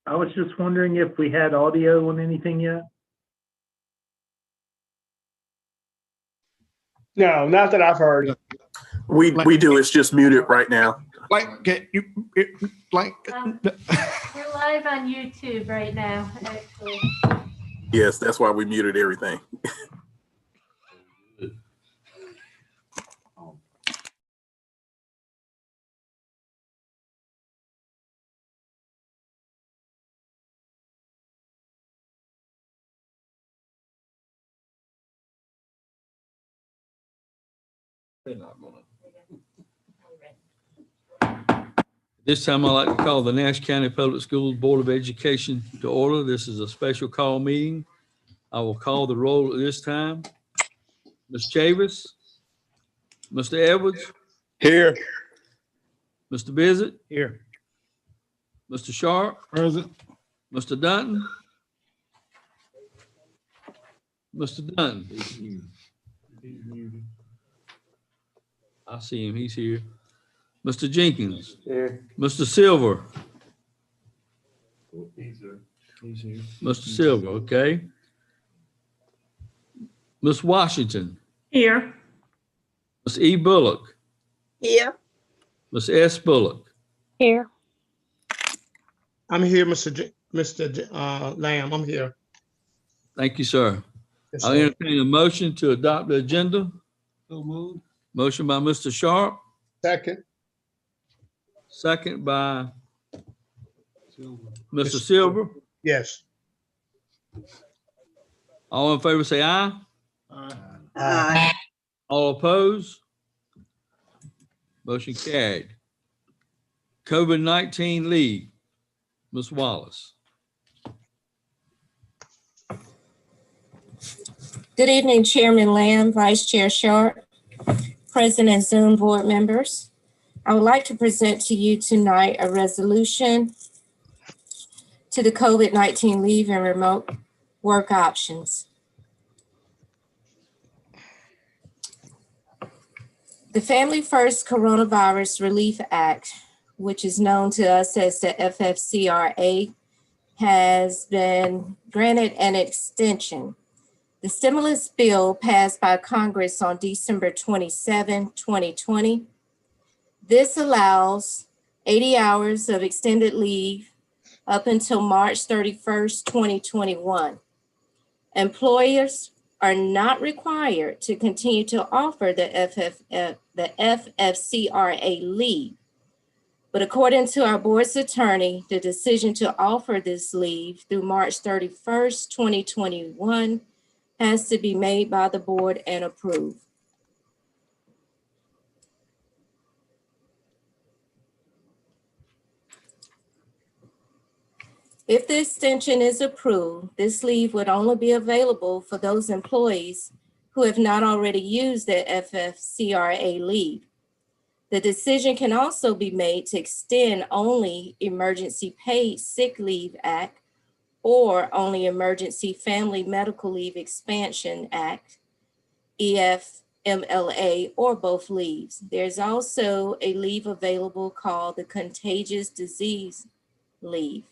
I was just wondering if we had audio on anything yet? No, not that I've heard. We do. It's just muted right now. Like, We're live on YouTube right now, actually. Yes, that's why we muted everything. This time I'd like to call the Nash County Public Schools Board of Education to order. This is a special call meeting. I will call the roll at this time. Ms. Chavis, Mr. Edwards, here. Mr. Bizzett, Here. Mr. Sharp, Present. Mr. Dunton, Mr. Dunton. I see him, he's here. Mr. Jenkins, Here. Mr. Silver, He's here. Mr. Silver, okay. Ms. Washington, Here. Ms. E. Bullock, Here. Ms. S. Bullock. Here. I'm here, Mr. Lamb. I'm here. Thank you, sir. Yes, I'll sir. entertain a motion to adopt the agenda. So moved. Motion by Mr. Sharp, Second. second by Mr. Silver. Yes. All in favor say aye. Aye. All opposed? Motion carried. COVID-19 leave. Ms. Wallace. Good evening, Chairman Lamb, Vice Chair Sharp, President and Zoom board members. I would like to present to you tonight a resolution to the COVID-19 leave and remote work options. The Family First Coronavirus Relief Act, which is known to us as the FFCRA, has been granted an extension. The stimulus bill passed by Congress on December 27, 2020. This allows 80 hours of extended leave up until March 31st, 2021. Employers are not required to continue to offer the FFCRA leave. But according to our board's attorney, the decision to offer this leave through March 31st, 2021 has to be made by the board and approved. If the extension is approved, this leave would only be available for those employees who have not already used the FFCRA leave. The decision can also be made to extend only Emergency Paid Sick Leave Act or only Emergency Family Medical Leave Expansion Act, FMLA, or both leaves. There's also a leave available called the Contagious Disease Leave.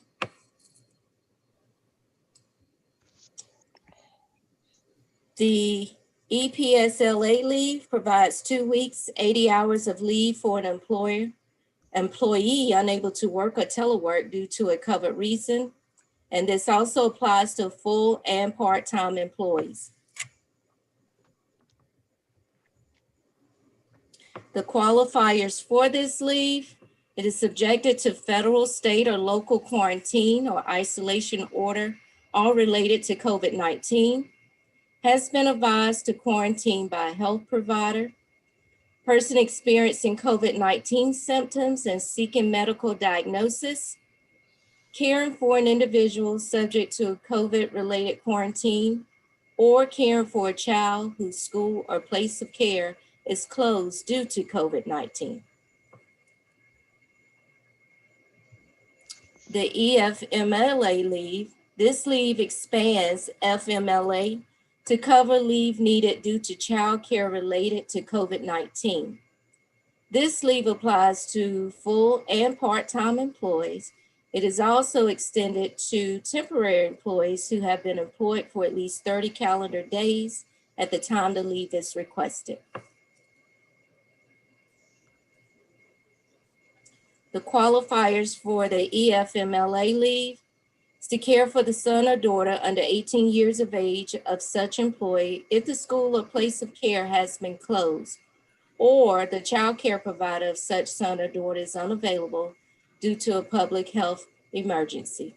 The EPSLA leave provides 2 weeks, 80 hours of leave for an employee unable to work or telework due to a covered reason. And this also applies to full and part-time employees. The qualifiers for this leave: it is subjected to federal, state, or local quarantine or isolation order, all related to COVID-19. Has been advised to quarantine by a health provider, person experiencing COVID-19 symptoms and seeking medical diagnosis, caring for an individual subject to a COVID-related quarantine, or caring for a child whose school or place of care is closed due to COVID-19. The EFMLA leave, this leave expands FMLA to cover leave needed due to child care related to COVID-19. This leave applies to full and part-time employees, It is also extended to temporary employees who have been employed for at least 30 calendar days at the time the leave is requested. The qualifiers for the FMLA leave is to care for the son or daughter under 18 years of age of such employee if the school or place of care has been closed, or the child care provider of such son or daughter is unavailable due to a public health emergency.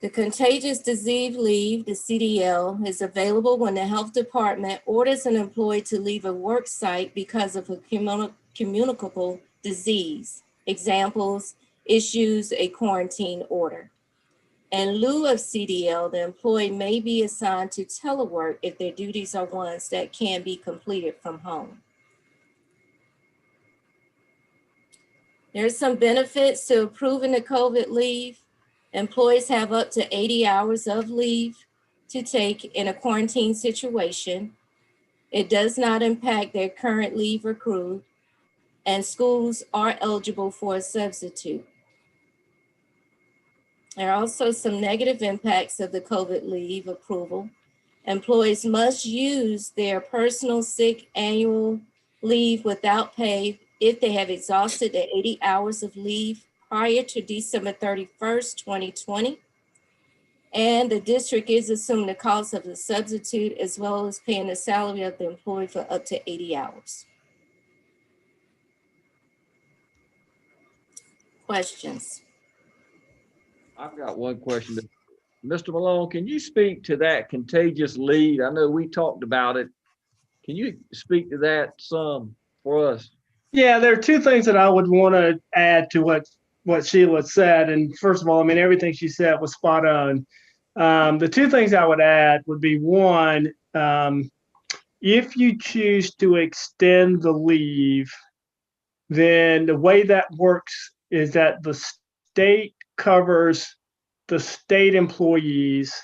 The contagious disease leave, the CDL, is available when the health department orders an employee to leave a work site because of a communicable disease. Examples, issues a quarantine order. In lieu of CDL, the employee may be assigned to telework if their duties are ones that can be completed from home. There's some benefits to approving the COVID leave. Employees have up to 80 hours of leave to take in a quarantine situation. It does not impact their current leave accrued, and schools are eligible for a substitute. There are also some negative impacts of the COVID leave approval. Employees must use their personal sick annual leave without pay if they have exhausted their 80 hours of leave prior to December 31st, 2020. And the district is assuming the cost of the substitute as well as paying the salary of the employee for up to 80 hours. Questions? I've got one question. Mr. Malone, can you speak to that contagious leave? I know we talked about it. Can you speak to that some for us? Yeah, there are two things that I would want to add to what Sheila said. And first of all, I mean, everything she said was spot on. The two things I would add would be one, if you choose to extend the leave, then the way that works is that the state covers the state employees,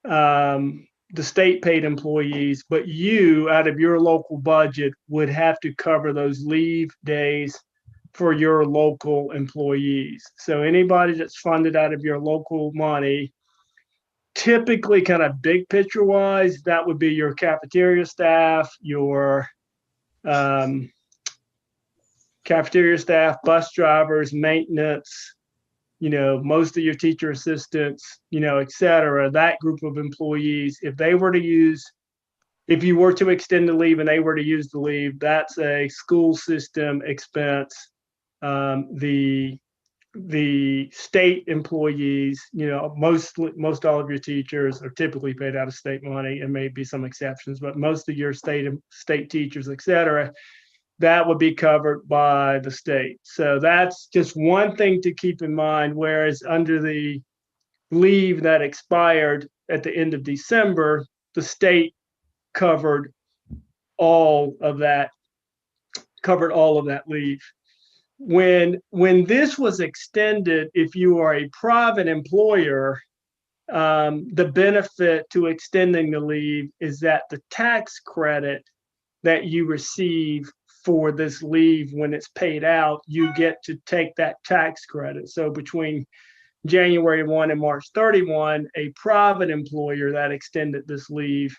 the state paid employees, but you, out of your local budget, would have to cover those leave days for your local employees. So anybody that's funded out of your local money, typically kind of big picture wise, that would be your cafeteria staff, your cafeteria staff, bus drivers, maintenance, most of your teacher assistants, et cetera, that group of employees, if you were to extend the leave and they were to use the leave, that's a school system expense. The state employees, most all of your teachers are typically paid out of state money, and maybe some exceptions, but most of your state teachers, et cetera, that would be covered by the state. So that's just one thing to keep in mind. Whereas under the leave that expired at the end of December, the state covered all of that leave. When this was extended, if you are a private employer, the benefit to extending the leave is that the tax credit that you receive for this leave, when it's paid out, you get to take that tax credit. So between January 1 and March 31, a private employer that extended this leave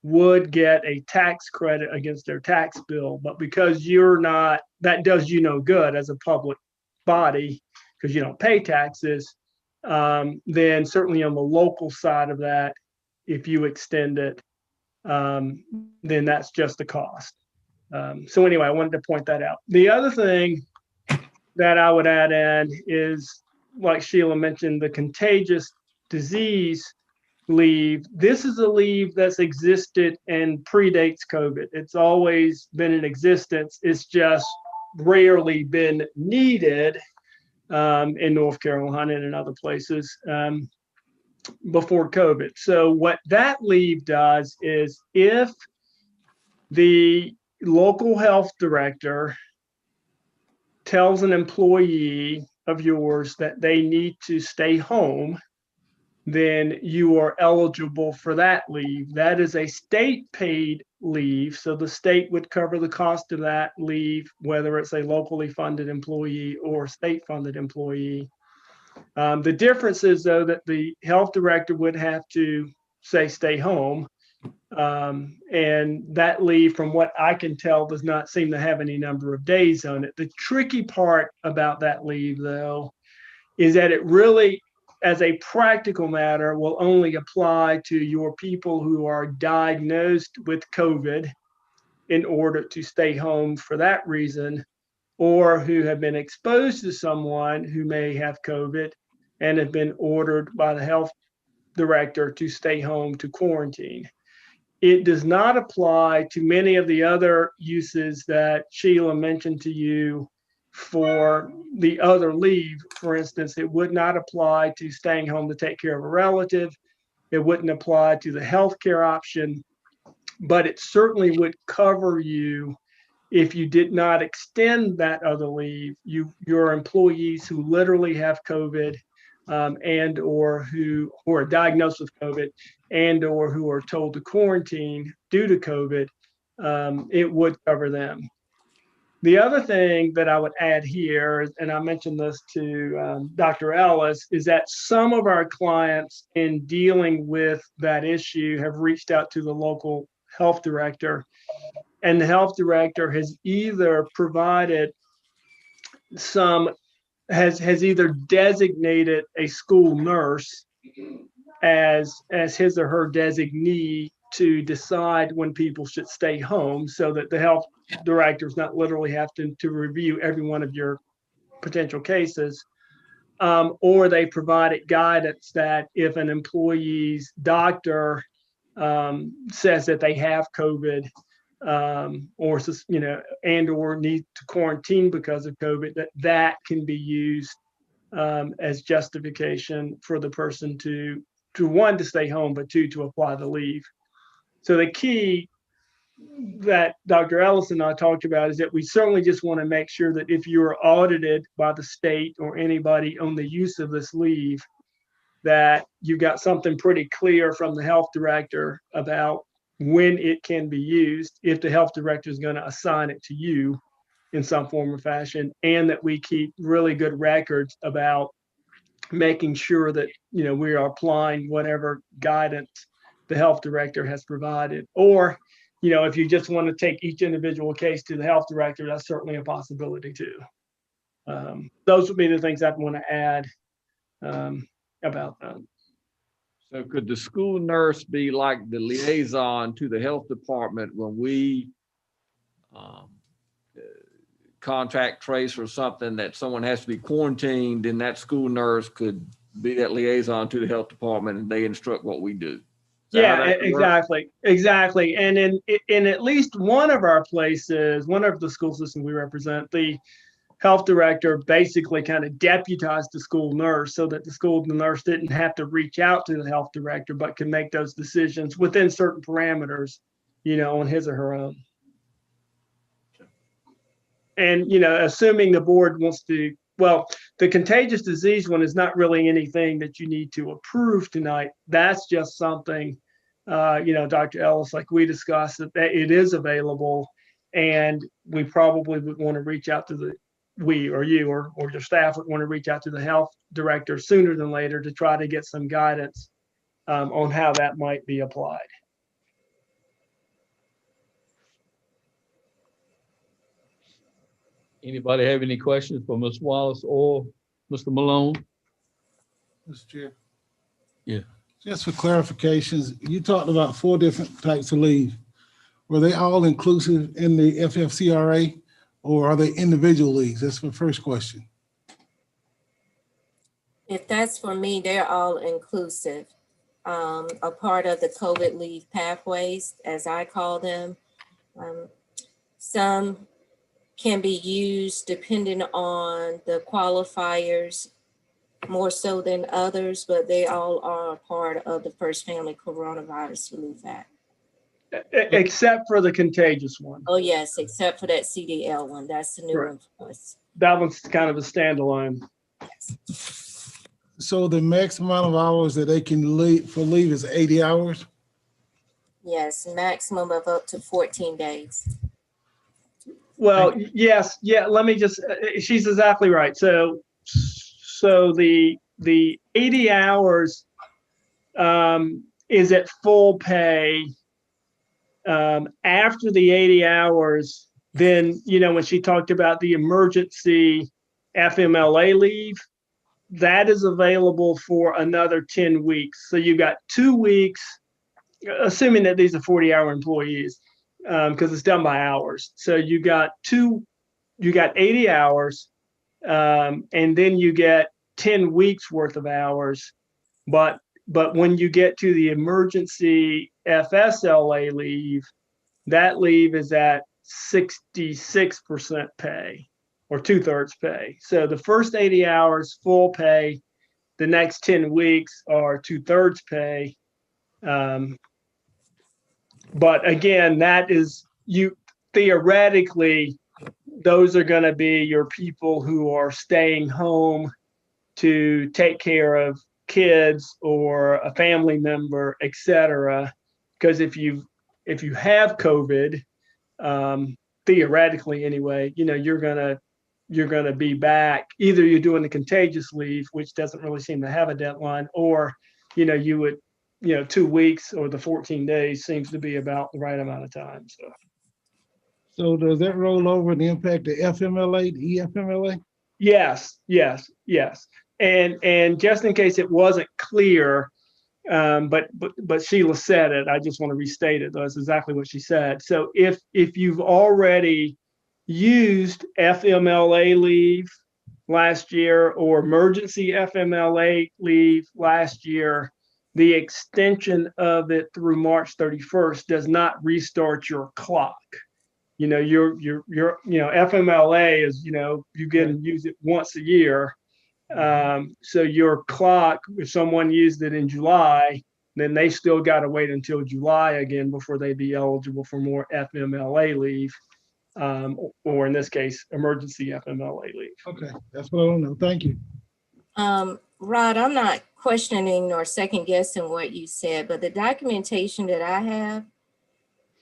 would get a tax credit against their tax bill. But because you're not, that does you no good as a public body because you don't pay taxes, then certainly on the local side of that, if you extend it, then that's just the cost. So anyway, I wanted to point that out. The other thing that I would add in is, like Sheila mentioned, the contagious disease leave. This is a leave that's existed and predates COVID. It's always been in existence. It's just rarely been needed in North Carolina and in other places before COVID. So what that leave does is, if the local health director tells an employee of yours that they need to stay home then you are eligible for that leave. That is a state paid leave. So the state would cover the cost of that leave, whether it's a locally funded employee or state funded employee. The difference is, though, that the health director would have to say stay home. And that leave, from what I can tell, does not seem to have any number of days on it. The tricky part about that leave, though, is that it really, as a practical matter, will only apply to your people who are diagnosed with COVID in order to stay home for that reason, or who have been exposed to someone who may have COVID and have been ordered by the health director to stay home to quarantine. It does not apply to many of the other uses that Sheila mentioned to you for the other leave. For instance, it would not apply to staying home to take care of a relative. It wouldn't apply to the healthcare option, but it certainly would cover you if you did not extend that other leave. Your employees who literally have COVID and or who are diagnosed with COVID and or who are told to quarantine due to COVID, it would cover them. The other thing that I would add here, and I mentioned this to Dr. Ellis, is that some of our clients in dealing with that issue have reached out to the local health director, and the health director has either provided has either designated a school nurse as his or her designee to decide when people should stay home, so that the health director is not literally have to review every one of your potential cases, or they provided guidance that if an employee's doctor says that they have COVID, or and or need to quarantine because of COVID, that can be used as justification for the person to one, to stay home, but two, to apply the leave. So the key that Dr. Ellis and I talked about is that we certainly just want to make sure that if you are audited by the state or anybody on the use of this leave, that you've got something pretty clear from the health director about when it can be used, if the health director is going to assign it to you in some form or fashion, and that we keep really good records about making sure that we are applying whatever guidance the health director has provided. Or if you just want to take each individual case to the health director, that's certainly a possibility too. Those would be the things I'd want to add about that. So could the school nurse be like the liaison to the health department when we contact trace or something that someone has to be quarantined, and that school nurse could be that liaison to the health department and they instruct what we do? Yeah, exactly. And in at least one of our places, one of the school systems we represent, the health director basically kind of deputized the school nurse so that the school nurse didn't have to reach out to the health director, but can make those decisions within certain parameters, on his or her own. And, assuming the board wants to, well, the contagious disease one is not really anything that you need to approve tonight. That's just something, Dr. Ellis, like we discussed, that it is available, and we probably would want to reach out to you or your staff would want to reach out to the health director sooner than later to try to get some guidance on how that might be applied. Anybody have any questions for Ms. Wallace or Mr. Malone? Mr. Chair. Yeah. Just for clarifications, you talked about 4 different types of leave. Were they all inclusive in the FFCRA, or are they individual leaves? That's my first question. If that's for me, they're all inclusive. A part of the COVID leave pathways, as I call them. Some can be used depending on the qualifiers more so than others, but they all are a part of the First Family Coronavirus Relief Act. Except for the contagious one. Oh yes, except for that CDL one. That's the new one for us. That one's kind of a standalone. Yes. So the max amount of hours that they can leave is 80 hours? Yes, maximum of up to 14 days. Well, yes, yeah, let me just, she's exactly right. So the 80 hours is at full pay. After the 80 hours, then, when she talked about the emergency FMLA leave, that is available for another 10 weeks. So you got 2 weeks, assuming that these are 40-hour employees, because it's done by hours. So you got 80 hours, and then you get 10 weeks worth of hours. But when you get to the emergency FSLA leave, that leave is at 66% pay or 2/3 pay. So the first 80 hours full pay, the next 10 weeks are 2/3 pay. But again, that is, you theoretically, those are going to be your people who are staying home to take care of kids or a family member, et cetera. Because if you have COVID, theoretically anyway, you're gonna be back. Either you're doing the contagious leave, which doesn't really seem to have a deadline, or you would 2 weeks or the 14 days seems to be about the right amount of time. So does that roll over and impact the FMLA, the EFMLA? Yes. And just in case it wasn't clear, but Sheila said it, I just want to restate it. That's exactly what she said. So if you've already used FMLA leave last year or emergency FMLA leave last year, the extension of it through March 31st does not restart your clock. Your FMLA is, you get and use it once a year. So your clock, if someone used it in July, then they still got to wait until July again before they be eligible for more FMLA leave, or in this case, emergency FMLA leave. Okay, that's what I want to know. Thank you. Rod, I'm not questioning nor second guessing what you said, but the documentation that I have,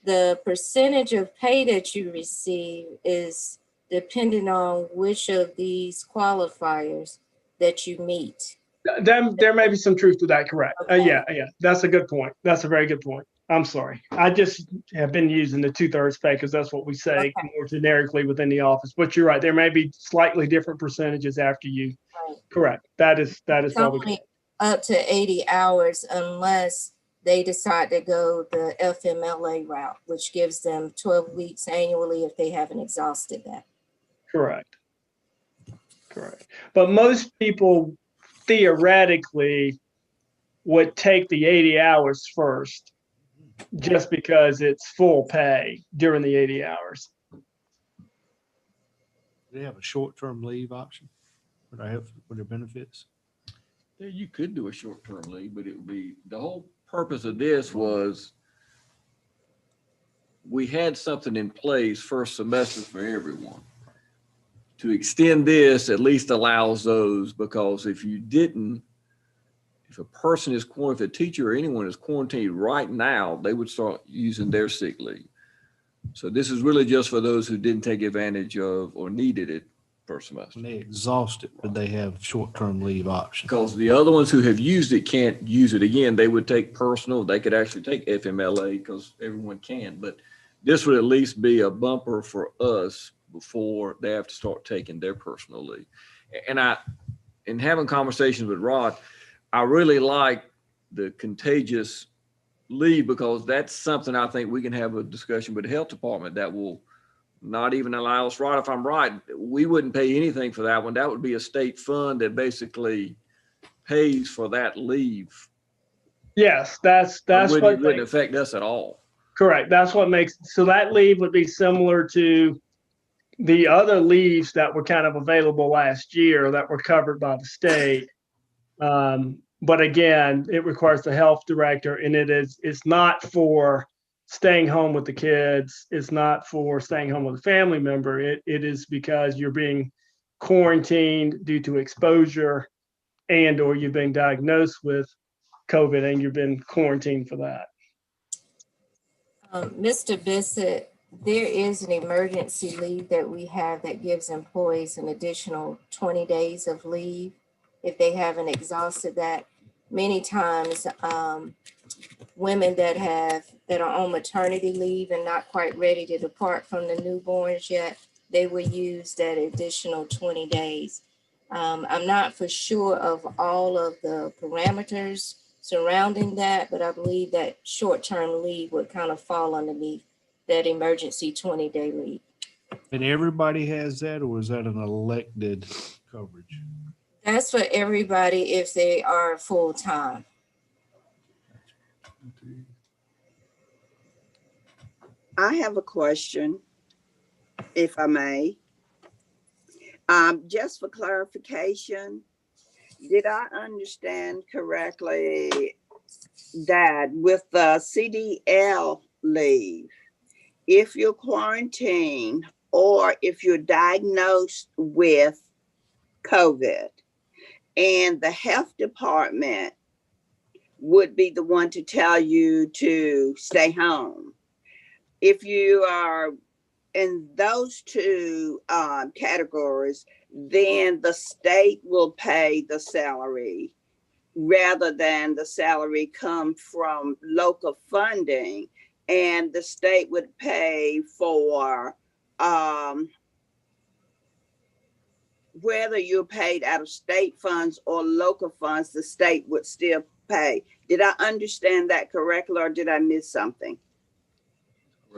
the percentage of pay that you receive is dependent on which of these qualifiers that you meet. There may be some truth to that, correct. Okay. Yeah, that's a good point. That's a very good point. I'm sorry. I just have been using the 2/3 pay because that's what we say more generically within the office. But you're right. There may be slightly different percentages after you. Right. Correct. That is probably up to 80 hours unless they decide to go the FMLA route, which gives them 12 weeks annually if they haven't exhausted that. Correct. But most people theoretically would take the 80 hours first just because it's full pay during the 80 hours. Do they have a short-term leave option? Would I have for their benefits? Yeah, you could do a short-term leave, but it would be, the whole purpose of this was we had something in place first semester for everyone. To extend this at least allows those, because if you didn't, if a person is quarantined, if a teacher or anyone is quarantined right now, they would start using their sick leave. So this is really just for those who didn't take advantage of or needed it first semester. When they exhaust it, but they have short-term leave options. Because the other ones who have used it can't use it again. They would take personal, they could actually take FMLA because everyone can, but this would at least be a bumper for us before they have to start taking their personal leave. And in having conversations with Rod, I really like the contagious leave because that's something I think we can have a discussion with the health department that will not even allow us, Rod, if I'm right, we wouldn't pay anything for that one. That would be a state fund that basically pays for that leave. Yes, that's what wouldn't affect us at all. Correct. That's what makes, so that leave would be similar to the other leaves that were kind of available last year that were covered by the state. But again, it requires the health director, and it's not for staying home with the kids. It's not for staying home with a family member. It is because you're being quarantined due to exposure, or you've been diagnosed with COVID and you've been quarantined for that. Mr. Bissett, there is an emergency leave that we have that gives employees an additional 20 days of leave if they haven't exhausted that. Many times, women that are on maternity leave and not quite ready to depart from the newborns yet, they will use that additional 20 days. I'm not for sure of all of the parameters surrounding that, but I believe that short-term leave would kind of fall underneath that emergency 20-day leave. And everybody has that, or is that an elected coverage? That's for everybody if they are full-time. I have a question, if I may. Just for clarification, did I understand correctly that with the CDL leave, if you're quarantined or if you're diagnosed with COVID and the health department would be the one to tell you to stay home, if you are in those two categories, then the state will pay the salary rather than the salary come from local funding, and the state would pay for whether you're paid out of state funds or local funds, the state would still pay. Did I understand that correctly, or did I miss something?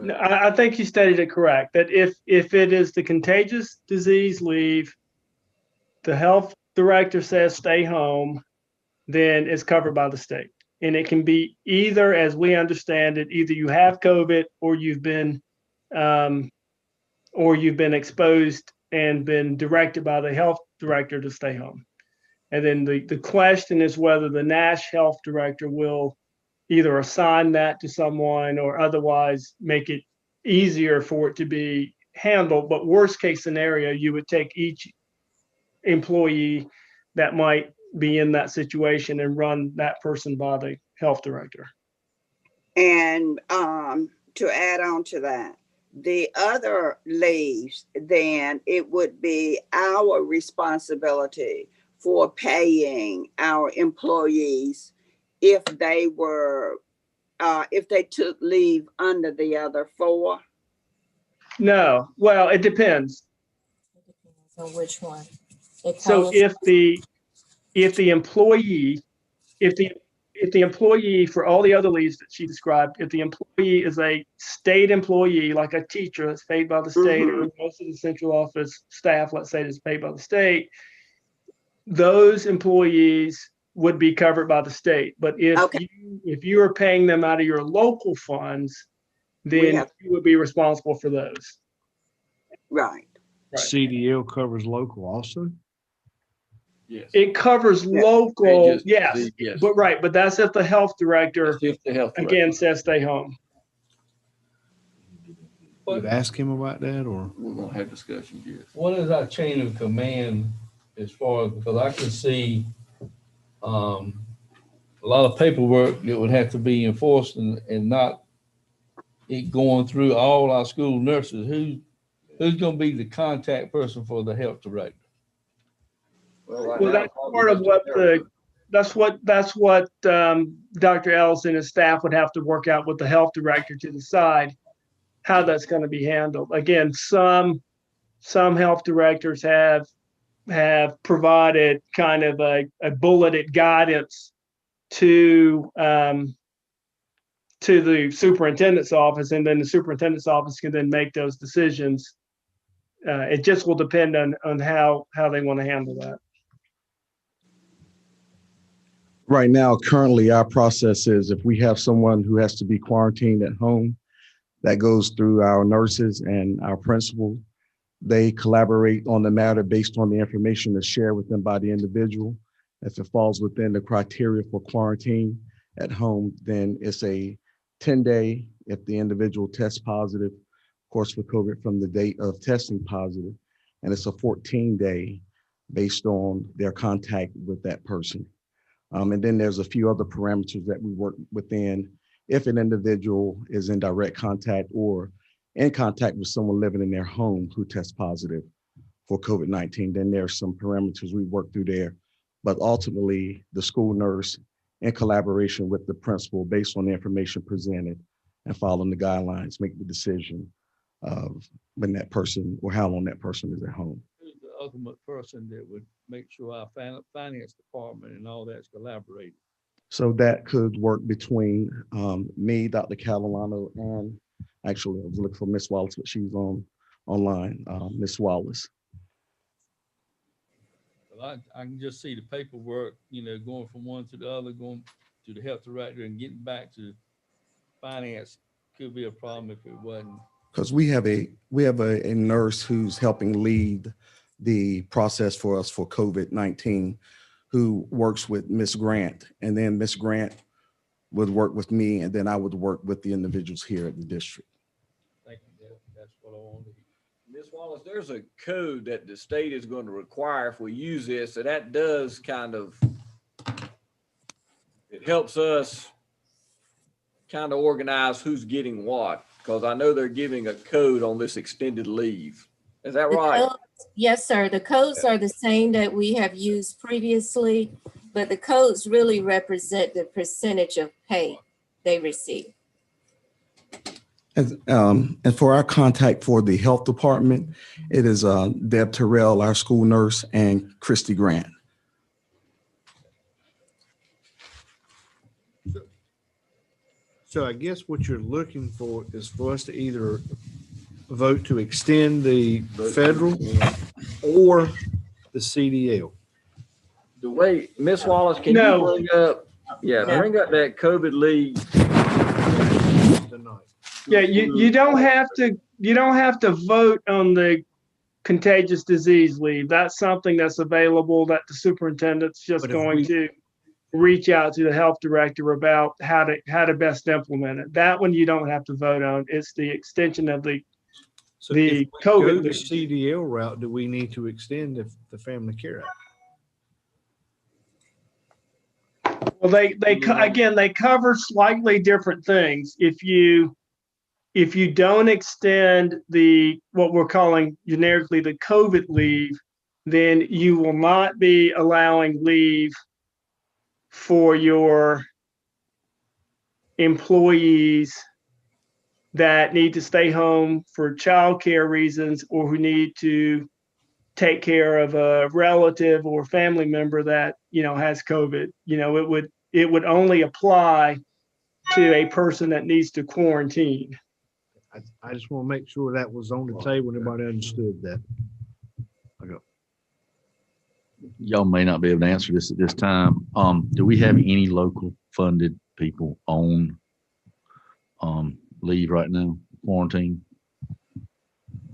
No, I think you stated it correct, that if it is the contagious disease leave, the health director says stay home, then it's covered by the state. And it can be either, as we understand it, either you have COVID or you've been exposed and been directed by the health director to stay home. And then the question is whether the Nash health director will either assign that to someone or otherwise make it easier for it to be handled. But worst case scenario, you would take each employee that might be in that situation and run that person by the health director. And to add on to that, the other leaves, then it would be our responsibility for paying our employees if they were, if they took leave under the other four? No, well, it depends. It depends on which one. So if the employee for all the other leaves that she described, if the employee is a state employee, like a teacher that's paid by the state, or most of the central office staff, let's say, that's paid by the state, those employees would be covered by the state. But if you are paying them out of your local funds, then you would be responsible for those. Right. CDL covers local also? Yes. It covers local, yes. but that's if the health director, again, says stay home. Would ask him about that, or? We're gonna have discussions, yes. What is our chain of command as far as, because I can see a lot of paperwork that would have to be enforced and not it going through all our school nurses. Who's going to be the contact person for the health director? Well, that's part of what that's what Dr. Ellis and his staff would have to work out with the health director to decide how that's going to be handled. Again, some health directors have provided kind of a bulleted guidance to the superintendent's office, and then the superintendent's office can then make those decisions. It just will depend on how they want to handle that. Right now, currently, our process is if we have someone who has to be quarantined at home, that goes through our nurses and our principal. They collaborate on the matter based on the information that's shared with them by the individual. If it falls within the criteria for quarantine at home, then it's a 10-day if the individual tests positive, of course, for COVID from the date of testing positive, and it's a 14-day based on their contact with that person. And then there's a few other parameters that we work within. If an individual is in direct contact or in contact with someone living in their home who tests positive for COVID-19, then there's some parameters we work through there. But ultimately, the school nurse, in collaboration with the principal, based on the information presented and following the guidelines, make the decision of when that person or how long that person is at home. Who's the ultimate person that would make sure our finance department and all that's collaborating? So that could work between me, Dr. Catalano, and actually I was looking for Miss Wallace, but she's online, Miss Wallace. Well, I can just see the paperwork, going from one to the other, going to the health director and getting back to finance could be a problem if it wasn't. Because we have a nurse who's helping lead the process for us for COVID-19, who works with Miss Grant, and then Miss Grant would work with me, and then I would work with the individuals here at the district. Thank you. That's what I wanted to hear. Ms. Wallace, there's a code that the state is going to require if we use this, so that does it helps us kind of organize who's getting what, because I know they're giving a code on this extended leave. Is that right? Yes, sir. The codes are the same that we have used previously, but the codes really represent the percentage of pay they receive. And for our contact for the health department, it is Deb Terrell, our school nurse, and Christy Grant. So I guess what you're looking for is for us to either vote to extend the federal or the CDL. The way, Ms. Wallace, can you bring up that COVID leave Tonight. Yeah, you don't have to vote on the contagious disease leave. That's something that's available that the superintendent's just going to reach out to the health director about how to best implement it. That one you don't have to vote on. It's the extension of the So if we COVID go the leave. CDL route, do we need to extend the Family Care Act? Well, they cover slightly different things. If you don't extend what we're calling generically the COVID leave, then you will not be allowing leave for your employees that need to stay home for childcare reasons or who need to take care of a relative or family member that, has COVID. It would only apply to a person that needs to quarantine. I just want to make sure that was on the table and everybody understood that. Y'all may not be able to answer this at this time. Do we have any local funded people on leave right now, quarantine?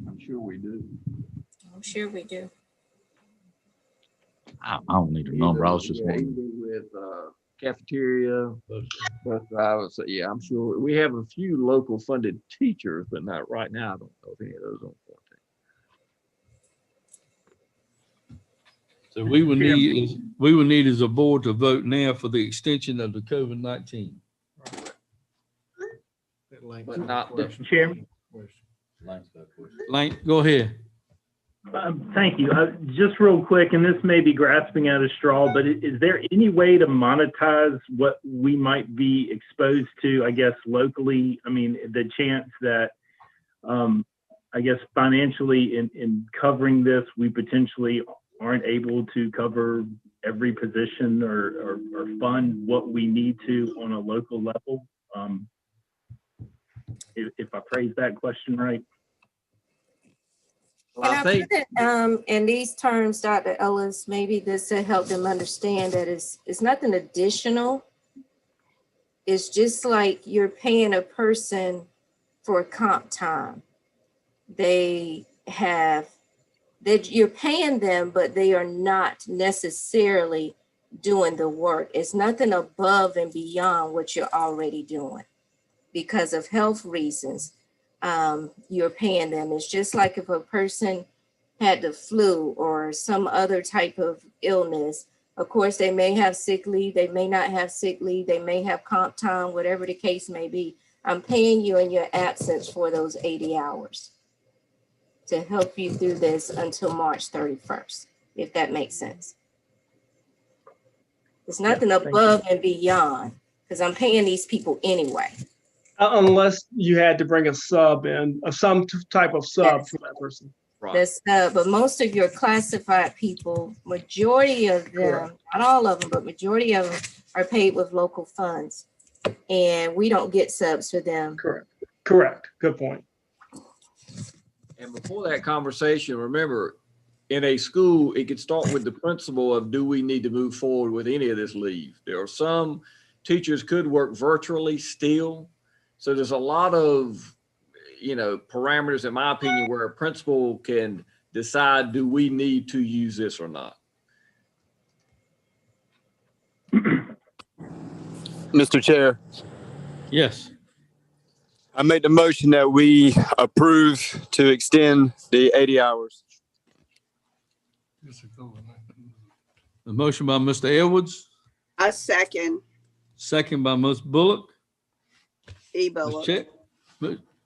I'm sure we do. I'm sure we do. I don't need a number. I was just wondering. With cafeteria, bus drivers. So yeah, I'm sure we have a few local funded teachers, but not right now. I don't know if any of those on quarantine. So we would need as a board to vote now for the extension of the COVID-19. But not the Chairman. Lane, go ahead. Thank you. Just real quick, and this may be grasping at a straw, but is there any way to monetize what we might be exposed to, I guess, locally? I mean, the chance that, I guess, financially in covering this, we potentially aren't able to cover every position or fund what we need to on a local level. If I phrase that question right. Can I put it in these terms, Dr. Ellis, maybe this will help them understand that it's nothing additional. It's just like you're paying a person for comp time. You're paying them, but they are not necessarily doing the work. It's nothing above and beyond what you're already doing. Because of health reasons, you're paying them. It's just like if a person had the flu or some other type of illness. Of course, they may have sick leave, they may not have sick leave, they may have comp time, whatever the case may be. I'm paying you in your absence for those 80 hours to help you through this until March 31st, if that makes sense. It's nothing above and beyond, because I'm paying these people anyway. Unless you had to bring a sub in, some type of sub for that person. That's, but most of your classified people, majority of them, Correct. not all of them, but majority of them are paid with local funds. And we don't get subs for them. Correct. Good point. And before that conversation, remember, in a school, it could start with the principle of, do we need to move forward with any of this leave? There are some teachers could work virtually still. So there's a lot of, parameters, in my opinion, where a principal can decide, do we need to use this or not? Mr. Chair, Yes. I make the motion that we approve to extend the 80 hours. The motion by Mr. Edwards, A second, second by Ms. Bullock. Bullock.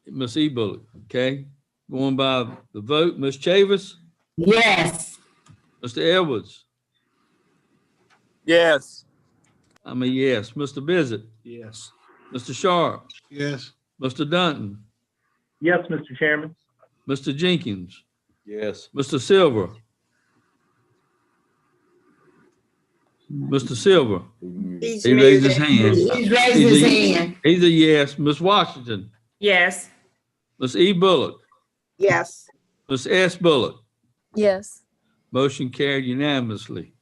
Ms. E. Bullock, okay. Going by the vote, Ms. Chavis, Yes. Mr. Edwards, Yes. I'm a yes. Mr. Bissett, Yes. Mr. Sharp, Yes. Mr. Dunton, Yes, Mr. Chairman. Mr. Jenkins, Yes. Mr. Silver, Mr. Silver. He's He raised his muted. hand. He's raised his hand. He's a yes. Ms. Washington, Yes. Ms. E. Bullock, Yes, Ms. S. Bullock. Yes. Motion carried unanimously.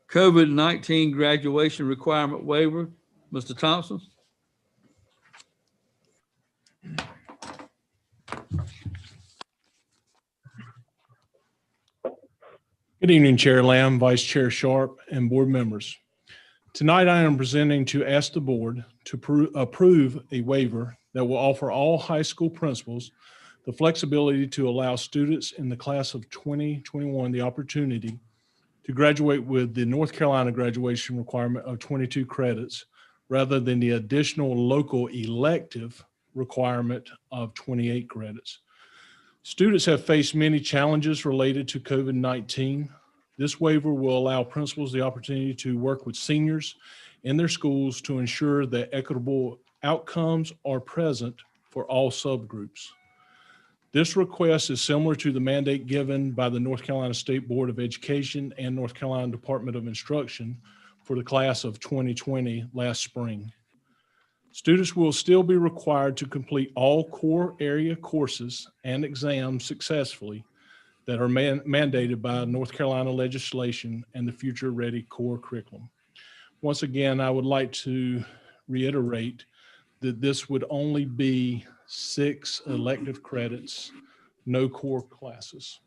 COVID-19 graduation requirement waiver, Mr. Thompson. Good evening, Chair Lamb, Vice Chair Sharp, and board members. Tonight, I am presenting to ask the board to approve a waiver that will offer all high school principals the flexibility to allow students in the class of 2021 the opportunity to graduate with the North Carolina graduation requirement of 22 credits rather than the additional local elective requirement of 28 credits. Students have faced many challenges related to COVID-19. This waiver will allow principals the opportunity to work with seniors in their schools to ensure that equitable outcomes are present for all subgroups. This request is similar to the mandate given by the North Carolina State Board of Education and North Carolina Department of Instruction for the class of 2020 last spring. Students will still be required to complete all core area courses and exams successfully that are mandated by North Carolina legislation and the Future Ready core curriculum. Once again, I would like to reiterate that this would only be 6 elective credits, no core classes.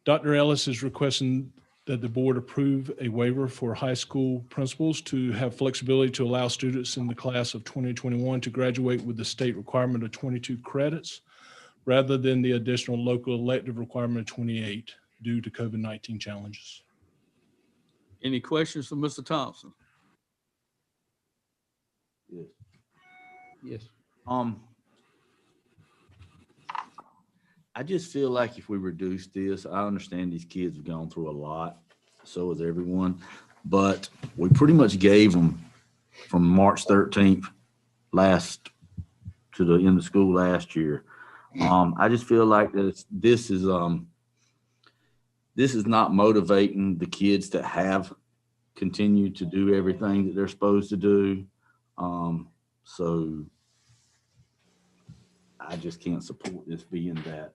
Dr. Ellis is requesting that the board approve a waiver for high school principals to have flexibility to allow students in the class of 2021 to graduate with the state requirement of 22 credits rather than the additional local elective requirement of 28 due to COVID-19 challenges. Any questions for Mr. Thompson? Yes. Yes. I just feel like if we reduce this, I understand these kids have gone through a lot, so has everyone, but we pretty much gave them from March 13th to the end of school last year. I just feel like this is not motivating the kids that have continued to do everything that they're supposed to do. So I just can't support this being that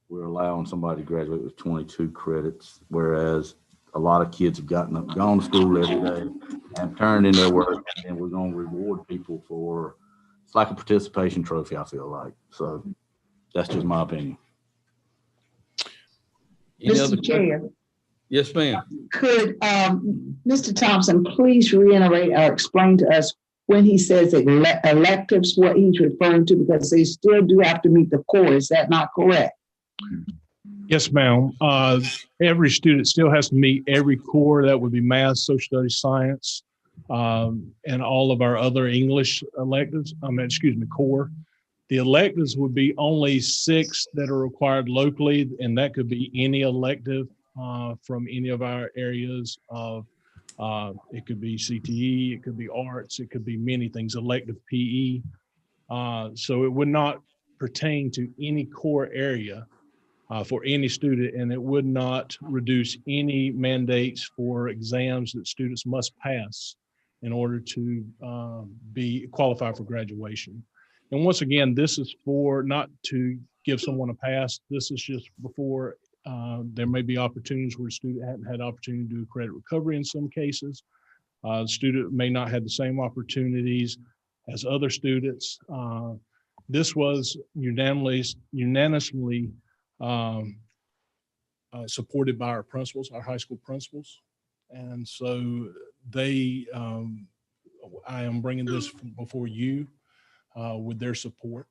we're allowing somebody to graduate with 22 credits, whereas a lot of kids have gone to school every day and turned in their work, and we're going to reward people for, it's like a participation trophy, I feel like. So that's just my opinion. Mr. Chair, Yes, ma'am. could Mr. Thompson please reiterate or explain to us when he says electives, what he's referring to, because they still do have to meet the core. Is that not correct? Yes, ma'am. Every student still has to meet every core. That would be math, social studies, science, and all of our other English electives. Core. The electives would be only 6 that are required locally, and that could be any elective from any of our areas of, it could be CTE, it could be arts, it could be many things, elective PE. So it would not pertain to any core area for any student, and it would not reduce any mandates for exams that students must pass in order to be qualified for graduation. And once again, this is for not to give someone a pass. This is just before there may be opportunities where a student hadn't had opportunity to do credit recovery in some cases. The student may not have the same opportunities as other students. This was unanimously supported by our principals, our high school principals. And so I am bringing this before you with their support.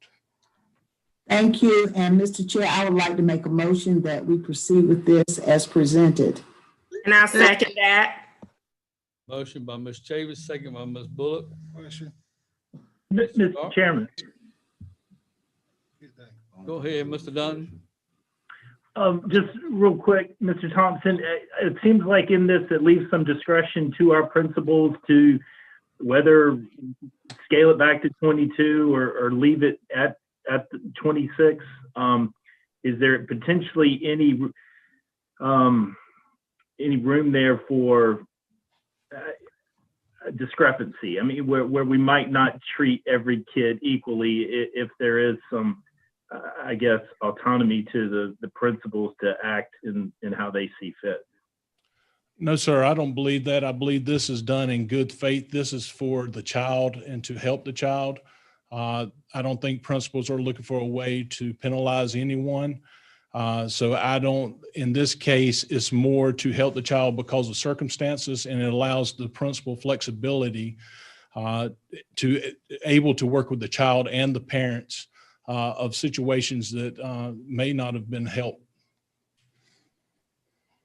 Thank you. And Mr. Chair, I would like to make a motion that we proceed with this as presented. And I'll second that. Motion by Ms. Chavis, second by Ms. Bullock. Question. Mr. Chairman. Go ahead, Mr. Dunn. Just real quick, Mr. Thompson, it seems like in this, it leaves some discretion to our principals to whether scale it back to 22 or leave it at 26. Is there potentially any room there for discrepancy? I mean, where we might not treat every kid equally if there is some, I guess, autonomy to the principals to act in how they see fit. No, sir, I don't believe that. I believe this is done in good faith. This is for the child and to help the child. I don't think principals are looking for a way to penalize anyone. So I don't, in this case, it's more to help the child because of circumstances, and it allows the principal flexibility to able to work with the child and the parents of situations that may not have been helped.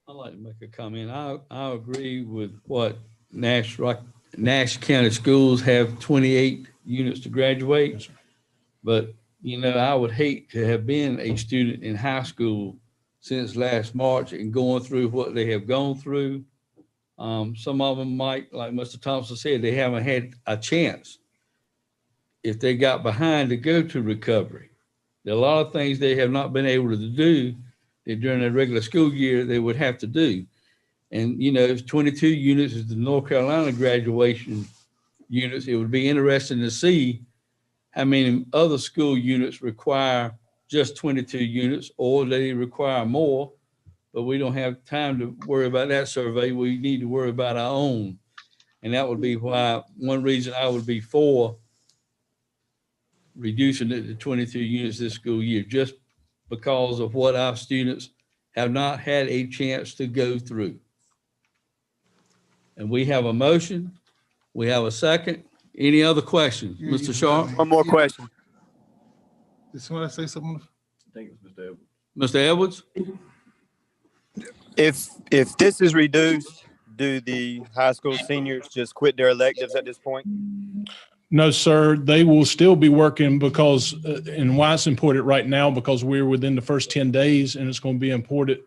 I'd like to make a comment. I agree with what Nash County Schools have 28 units to graduate. Yes, sir. But, you know, I would hate to have been a student in high school since last March and going through what they have gone through. Some of them might, like Mr. Thompson said, they haven't had a chance if they got behind to go to recovery. There are a lot of things they have not been able to do that during their regular school year they would have to do. And, you know, if 22 units is the North Carolina graduation units, it would be interesting to see how many other school units require just 22 units or they require more, but we don't have time to worry about that survey. We need to worry about our own. And that would be why one reason I would be for reducing it to 22 units this school year, just because of what our students have not had a chance to go through. And we have a motion. We have a second. Any other questions? Mr. Sharp? One more question. Did someone say something? I think it's Mr. Edwards. Mr. Edwards? If this is reduced, do the high school seniors just quit their electives at this point? No, sir, they will still be working because, and why it's important right now, because we're within the first 10 days and it's going to be important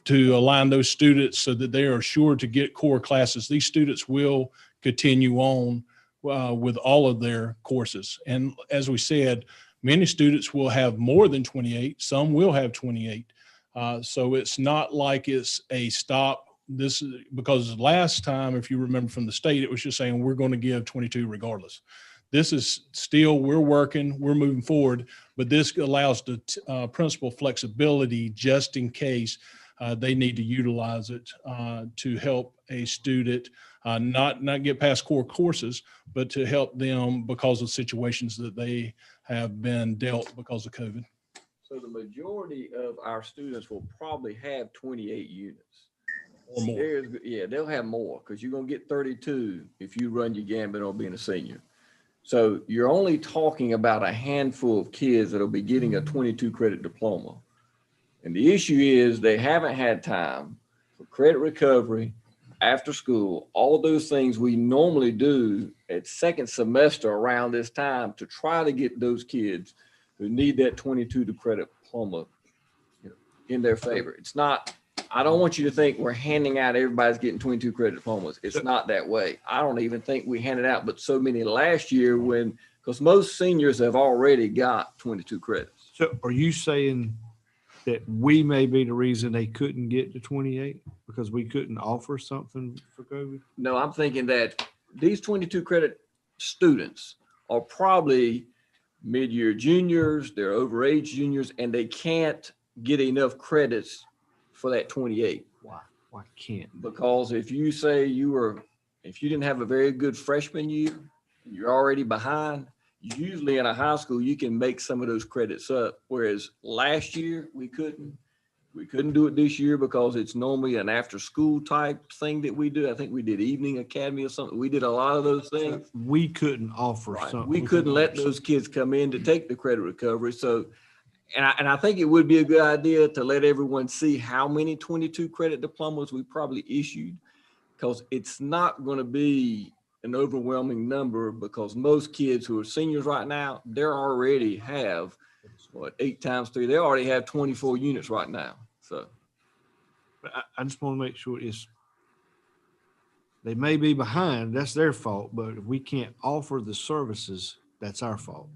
to align those students so that they are sure to get core classes. These students will continue on with all of their courses. And as we said, many students will have more than 28. Some will have 28. So it's not like it's a stop. This is because last time, if you remember from the state, it was just saying we're going to give 22 regardless. This is still, we're working, we're moving forward, but this allows the principal flexibility just in case they need to utilize it to help a student not get past core courses, but to help them because of situations that they have been dealt because of COVID. So the majority of our students will probably have 28 units. Or more. Yeah, they'll have more because you're going to get 32 if you run your gambit on being a senior. So you're only talking about a handful of kids that'll be getting a 22 credit diploma. And the issue is they haven't had time for credit recovery, after school, all those things we normally do at second semester around this time to try to get those kids who need that 22 to credit diploma in their favor. It's not, I don't want you to think we're handing out, everybody's getting 22 credit diplomas. It's not that way. I don't even think we handed out, but so many last year because most seniors have already got 22 credits. So are you saying that we may be the reason they couldn't get to 28 because we couldn't offer something for COVID? No, I'm thinking that these 22 credit students are probably mid-year juniors, they're overage juniors, and they can't get enough credits for that 28. Why can't? Because if you say if you didn't have a very good freshman year, you're already behind. Usually in a high school, you can make some of those credits up. Whereas last year we couldn't do it this year because it's normally an after school type thing that we do. I think we did evening academy or something. We did a lot of those things. We couldn't offer Right. something. We couldn't let those kids come in to take the credit recovery. So, and I think it would be a good idea to let everyone see how many 22 credit diplomas we probably issued, because it's not going to be an overwhelming number, because most kids who are seniors right now, they already have 8 times 3, they already have 24 units right now. So But I just want to make sure they may be behind, that's their fault, but if we can't offer the services, that's our fault.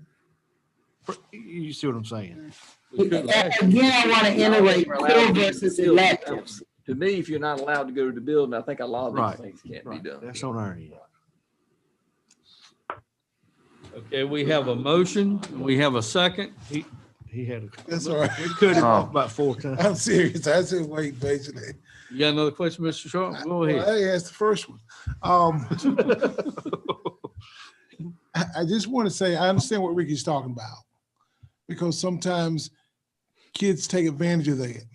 You see what I'm saying? Again, I want to iterate core versus electives. To me, if you're not allowed to go to the building, I think a lot of these Right. things can't be done. That's on our end. Okay, we have a motion. We have a second. He had a. That's all right. We cut him off about 4 times. I'm serious. I said wait, basically. You got another question, Mr. Sharp? Go ahead. Well, I asked the first one. I just want to say, I understand what Ricky's talking about, because sometimes kids take advantage of that.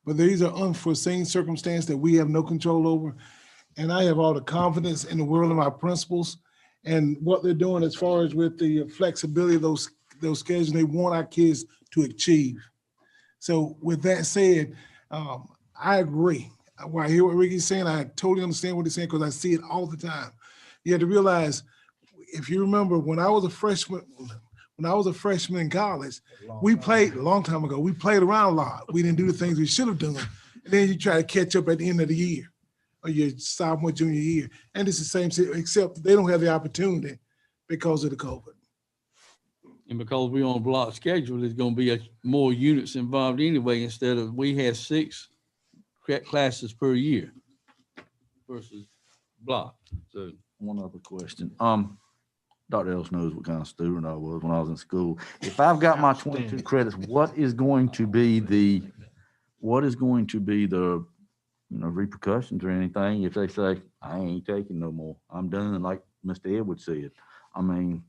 But these are unforeseen circumstances that we have no control over. And I have all the confidence in the world in my principals and what they're doing as far as with the flexibility of those schedules they want our kids to achieve. So with that said, I agree. When I hear what Ricky's saying, I totally understand what he's saying, because I see it all the time. You have to realize, if you remember, when I was a freshman in college, we played a long time ago. We played around a lot. We didn't do the things we should have done. And then you try to catch up at the end of the year, or your sophomore, junior year. And it's the same, except they don't have the opportunity because of the COVID. And because we're on a block schedule, there's going to be more units involved anyway, instead of, we had 6 classes per year versus block. So one other question. Dr. Ellis knows what kind of student I was when I was in school. If I've got my 22 credits, what is going to be the repercussions or anything if they say, I ain't taking no more, I'm done, like Mr. Edwards said? I mean,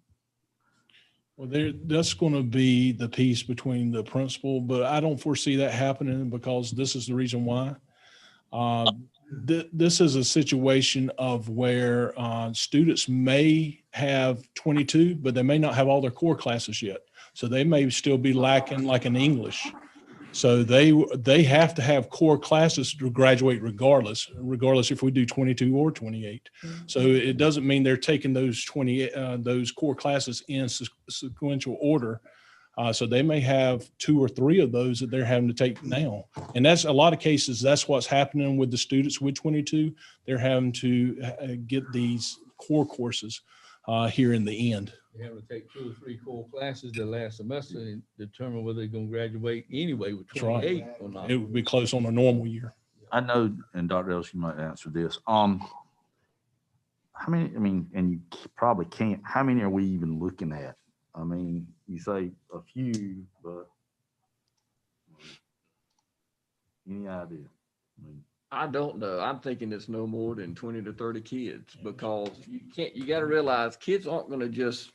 well, that's going to be the piece between the principal, but I don't foresee that happening, because this is the reason why. This is a situation of where students may have 22, but they may not have all their core classes yet. So they may still be lacking like in English. So they have to have core classes to graduate regardless if we do 22 or 28. So it doesn't mean they're taking those core classes in sequential order. So they may have 2 or 3 of those that they're having to take now. And that's a lot of cases. That's what's happening with the students with 22. They're having to get these core courses here in the end. They have to take 2 or 3 core classes the last semester and determine whether they're going to graduate anyway with 28 or not. It would be close on a normal year. I know, and Dr. Ellis, you might answer this. How many, and you probably can't, how many are we even looking at? I mean, you say a few, but any idea? I don't know. I'm thinking it's no more than 20 to 30 kids, because you got to realize kids aren't going to just,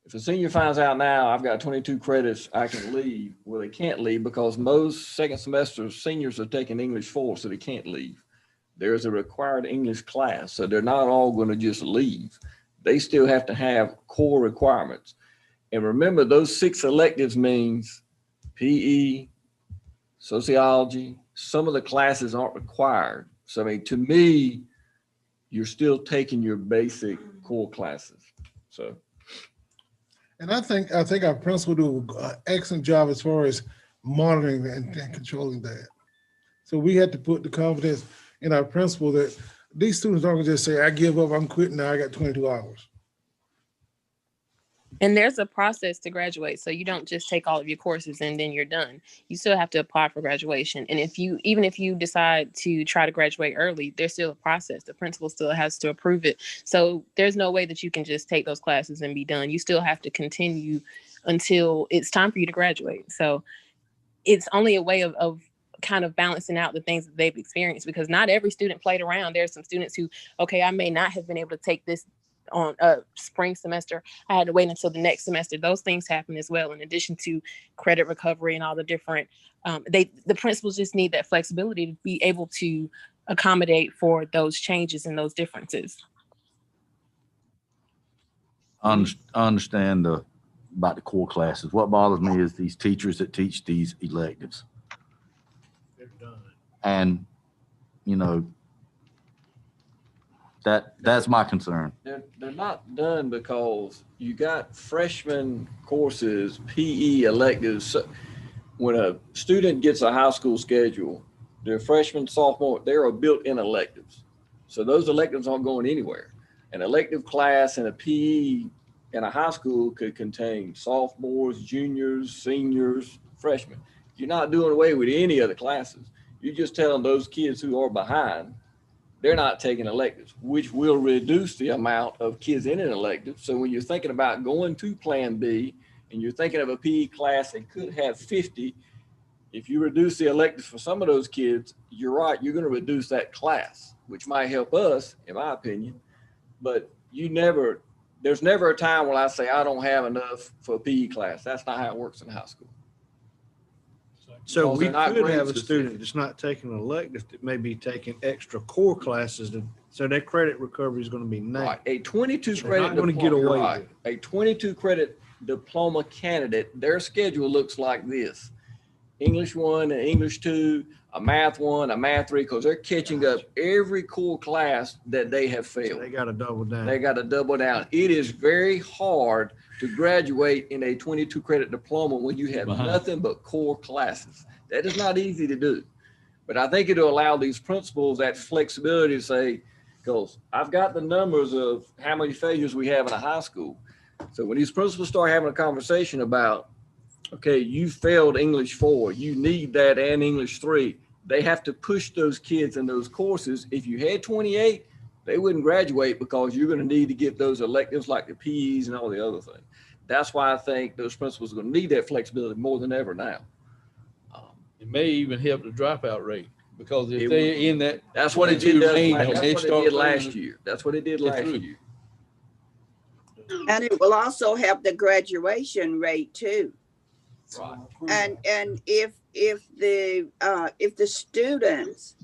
if a senior finds out now, I've got 22 credits, I can leave. Well, they can't leave, because most second semester seniors are taking English 4, so they can't leave. There's a required English class, so they're not all going to just leave. They still have to have core requirements. And remember, those 6 electives means PE, sociology. Some of the classes aren't required. So, I mean, to me, you're still taking your basic core classes. So. And I think our principal do an excellent job as far as monitoring and controlling that. So we had to put the confidence in our principal that these students aren't gonna just say, I give up, I'm quitting now, I got 22 hours. And there's a process to graduate. So you don't just take all of your courses and then you're done. You still have to apply for graduation. And even if you decide to try to graduate early, there's still a process. The principal still has to approve it. So there's no way that you can just take those classes and be done. You still have to continue until it's time for you to graduate. So it's only a way of kind of balancing out the things that they've experienced, because not every student played around. There's some students who, okay, I may not have been able to take this on a spring semester. I had to wait until the next semester. Those things happen as well, in addition to credit recovery and all the different, the principals just need that flexibility to be able to accommodate for those changes and those differences. I understand about the core classes. What bothers me is these teachers that teach these electives. And, you know, that's my concern. They're not done because you got freshman courses, PE electives. So when a student gets a high school schedule, their freshman, sophomore, there are built-in electives. So those electives aren't going anywhere. An elective class in a PE in a high school could contain sophomores, juniors, seniors, freshmen. You're not doing away with any of the classes. You're just telling those kids who are behind, they're not taking electives, which will reduce the amount of kids in an elective. So when you're thinking about going to Plan B and you're thinking of a PE class that could have 50, if you reduce the electives for some of those kids, you're right, you're going to reduce that class, which might help us, in my opinion. But there's never a time when I say I don't have enough for a PE class. That's not how it works in high school. So we could have a student that's not taking an elective that may be taking extra core classes, so their credit recovery is going to be negative. Right. A 22 So credit not going to get diploma, away right. with it. A 22 credit diploma candidate, their schedule looks like this: English 1 and English 2, a math 1, a math 3, because they're catching up every core class that they have failed. So they got to double down. They got to double down. It is very hard to graduate in a 22 credit diploma when you have nothing but core classes. That is not easy to do. But I think it'll allow these principals that flexibility to say, because I've got the numbers of how many failures we have in a high school. So when these principals start having a conversation about, okay, you failed English 4, you need that and English 3, they have to push those kids in those courses. If you had 28, they wouldn't graduate because you're going to need to get those electives like the PEs and all the other things. That's why I think those principals are going to need that flexibility more than ever now. It may even help the dropout rate, because if they're in that. That's what it did last year. That's what it did last year. And it will also help the graduation rate too. Right. And if the students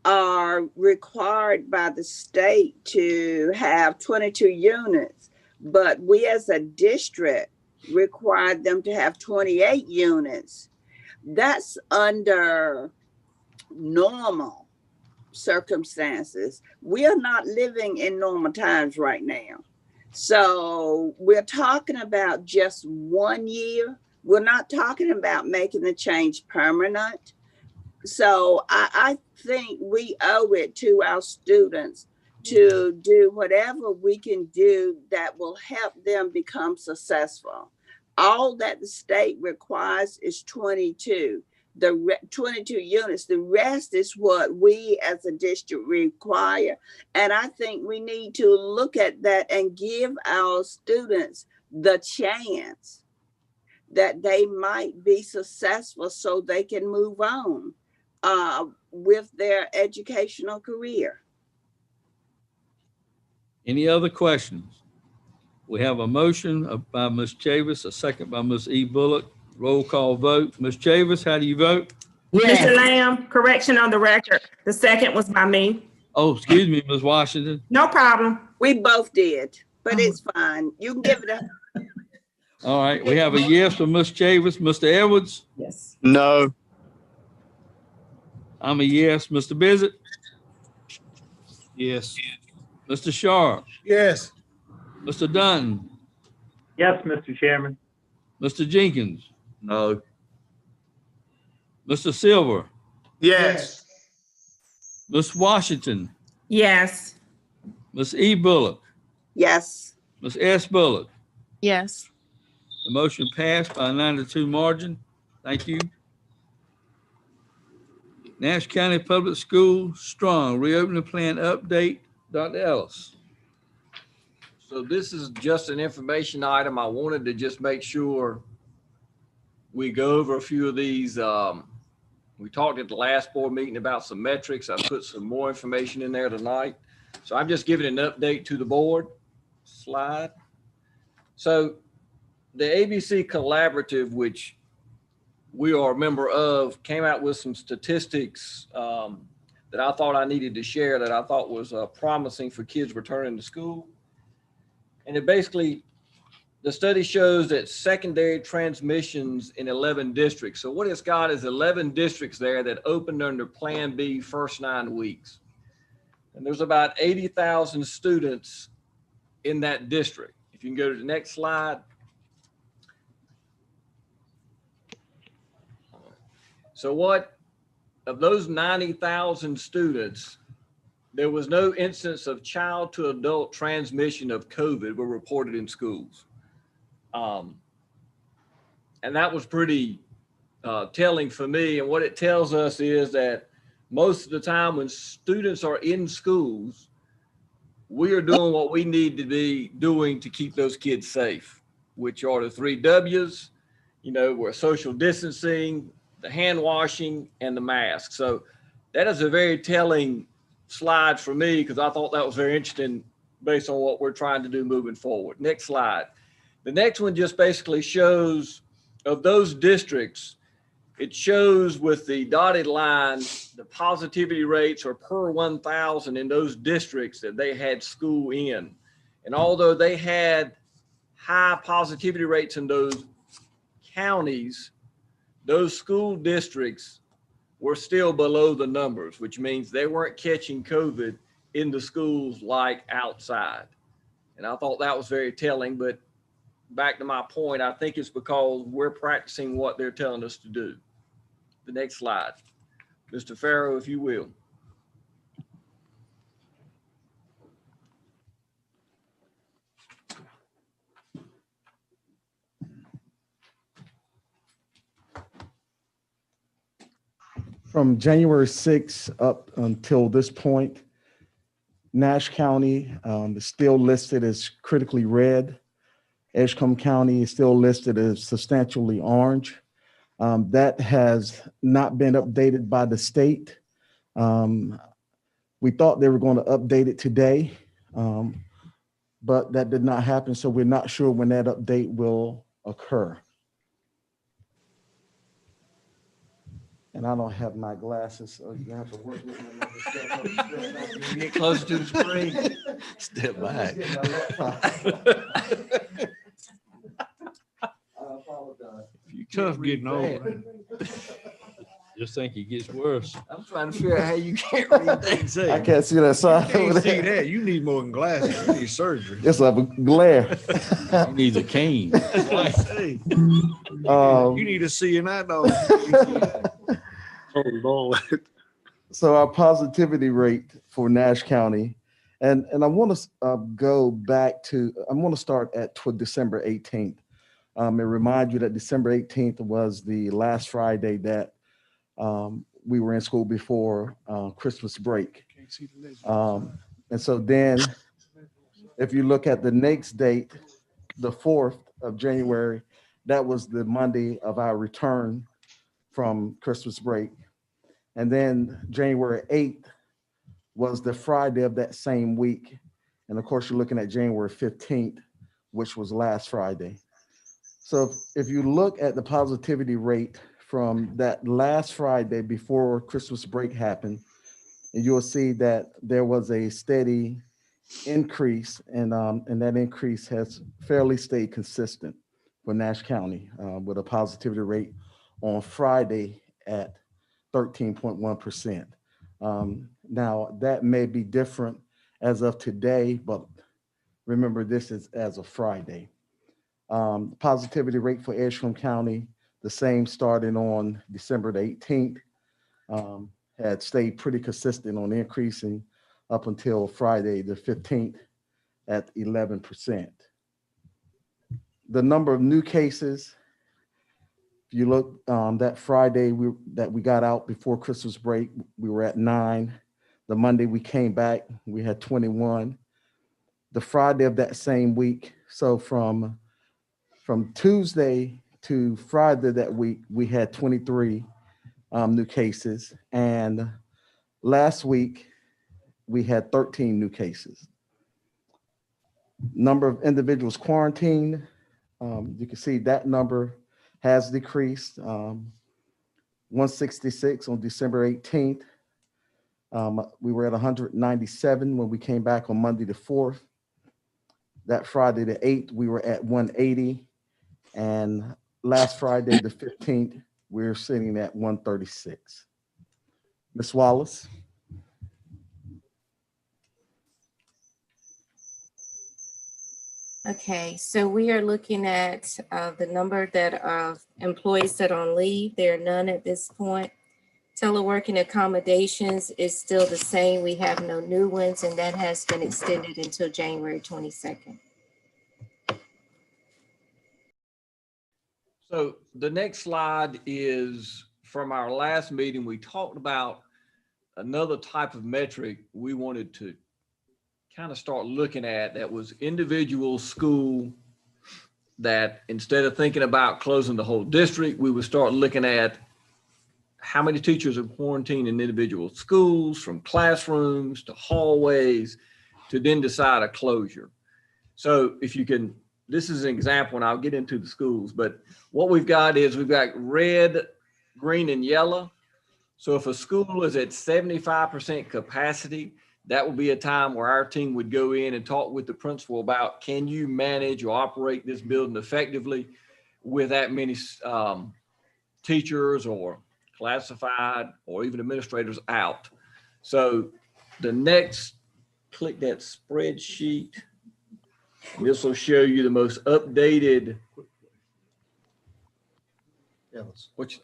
are required by the state to have 22 units, but we as a district required them to have 28 units, that's under normal circumstances. We are not living in normal times right now. So we're talking about just 1 year. We're not talking about making the change permanent. So I think we owe it to our students to do whatever we can do that will help them become successful. All that the state requires is 22. 22 units. The rest is what we as a district require. And I think we need to look at that and give our students the chance that they might be successful so they can move on with their educational career. Any other questions? We have a motion by Ms. Chavis, a second by Ms. E. Bullock. Roll call vote. Ms. Chavis, how do you vote? Yes. Mr. Lamb, correction on the record. The second was by me. Oh, excuse me, Ms. Washington. No problem. We both did, but it's fine. You can give it a. All right, we have a yes from Ms. Chavis. Mr. Edwards? Yes. No. I'm a yes. Mr. Bizzett, Yes. Mr. Sharp, Yes. Mr. Dunn, Yes, Mr. Chairman. Mr. Jenkins, No. Mr. Silver, Yes. Ms. Washington, Yes. Ms. E. Bullock, Yes. Ms. S. Bullock. Yes. The motion passed by a 9-2 margin. Thank you. Nash County Public Schools strong reopening plan update. Dr. Ellis. So this is just an information item. I wanted to just make sure we go over a few of these. We talked at the last board meeting about some metrics. I put some more information in there tonight. So I'm just giving an update to the board. Slide. So the ABC Collaborative, which we are a member of, came out with some statistics that I thought I needed to share that I thought was promising for kids returning to school. And it basically, the study shows that secondary transmissions in 11 districts. So what it's got is 11 districts there that opened under Plan B first 9 weeks. And there's about 80,000 students in that district. If you can go to the next slide. So what, of those 90,000 students, there was no instance of child to adult transmission of COVID were reported in schools. And that was pretty telling for me. And what it tells us is that most of the time when students are in schools, we are doing what we need to be doing to keep those kids safe, which are the 3 W's, you know, we're social distancing, the hand washing, and the mask. So that is a very telling slide for me because I thought that was very interesting based on what we're trying to do moving forward. Next slide. The next one just basically shows of those districts, it shows with the dotted line, the positivity rates are per 1,000 in those districts that they had school in. And although they had high positivity rates in those counties, those school districts were still below the numbers, which means they weren't catching COVID in the schools like outside. And I thought that was very telling, but back to my point, I think it's because we're practicing what they're telling us to do. The next slide. Mr. Farrow, if you will. From January 6th up until this point, Nash County is still listed as critically red. Edgecombe County is still listed as substantially orange. That has not been updated by the state. We thought they were going to update it today, but that did not happen. So we're not sure when that update will occur. And I don't have my glasses, so you have to work with me. Get closer to the screen. Step back. You Tough getting old. Just think it gets worse. I'm trying to figure out how you can't read things. I can't see that sign. You can't see that. You need more than glasses. You need surgery. It's a glare. He needs a cane. Hey, you need to see an eye dog. Oh, Lord. So our positivity rate for Nash County, and I want to go back to, I want to start at December 18th. And remind you that December 18th was the last Friday that we were in school before Christmas break. And so then if you look at the next date, the 4th of January, that was the Monday of our return from Christmas break. And then January 8th was the Friday of that same week. And of course, you're looking at January 15th, which was last Friday. So if you look at the positivity rate from that last Friday before Christmas break happened, and you'll see that there was a steady increase, and that increase has fairly stayed consistent for Nash County with a positivity rate on Friday at 13.1%. Now, that may be different as of today, but remember, this is as of Friday. Positivity rate for Edgecombe County, the same starting on December the 18th, had stayed pretty consistent on increasing up until Friday the 15th at 11%. The number of new cases, if you look that Friday that we got out before Christmas break, we were at 9. The Monday we came back, we had 21. The Friday of that same week, so from Tuesday to Friday that week, we had 23 new cases. And last week, we had 13 new cases. Number of individuals quarantined, you can see that number has decreased. 166 on December 18th. We were at 197 when we came back on Monday the 4th. That Friday the 8th, we were at 180. And last Friday the 15th, we're sitting at 136. Ms. Wallace. Okay, so we are looking at the number that of employees that are on leave. There are none at this point. Teleworking accommodations is still the same. We have no new ones, and that has been extended until January 22nd. So the next slide is from our last meeting. We talked about another type of metric we wanted to kind of start looking at, that was individual school, that instead of thinking about closing the whole district, we would start looking at how many teachers are quarantined in individual schools, from classrooms to hallways, to then decide a closure. So if you can, this is an example, and I'll get into the schools, but what we've got is we've got red, green, and yellow. So if a school is at 75% capacity, that would be a time where our team would go in and talk with the principal about, can you manage or operate this building effectively with that many teachers or classified or even administrators out. So the next, click that spreadsheet. This will show you the most updated. Ellis, Which,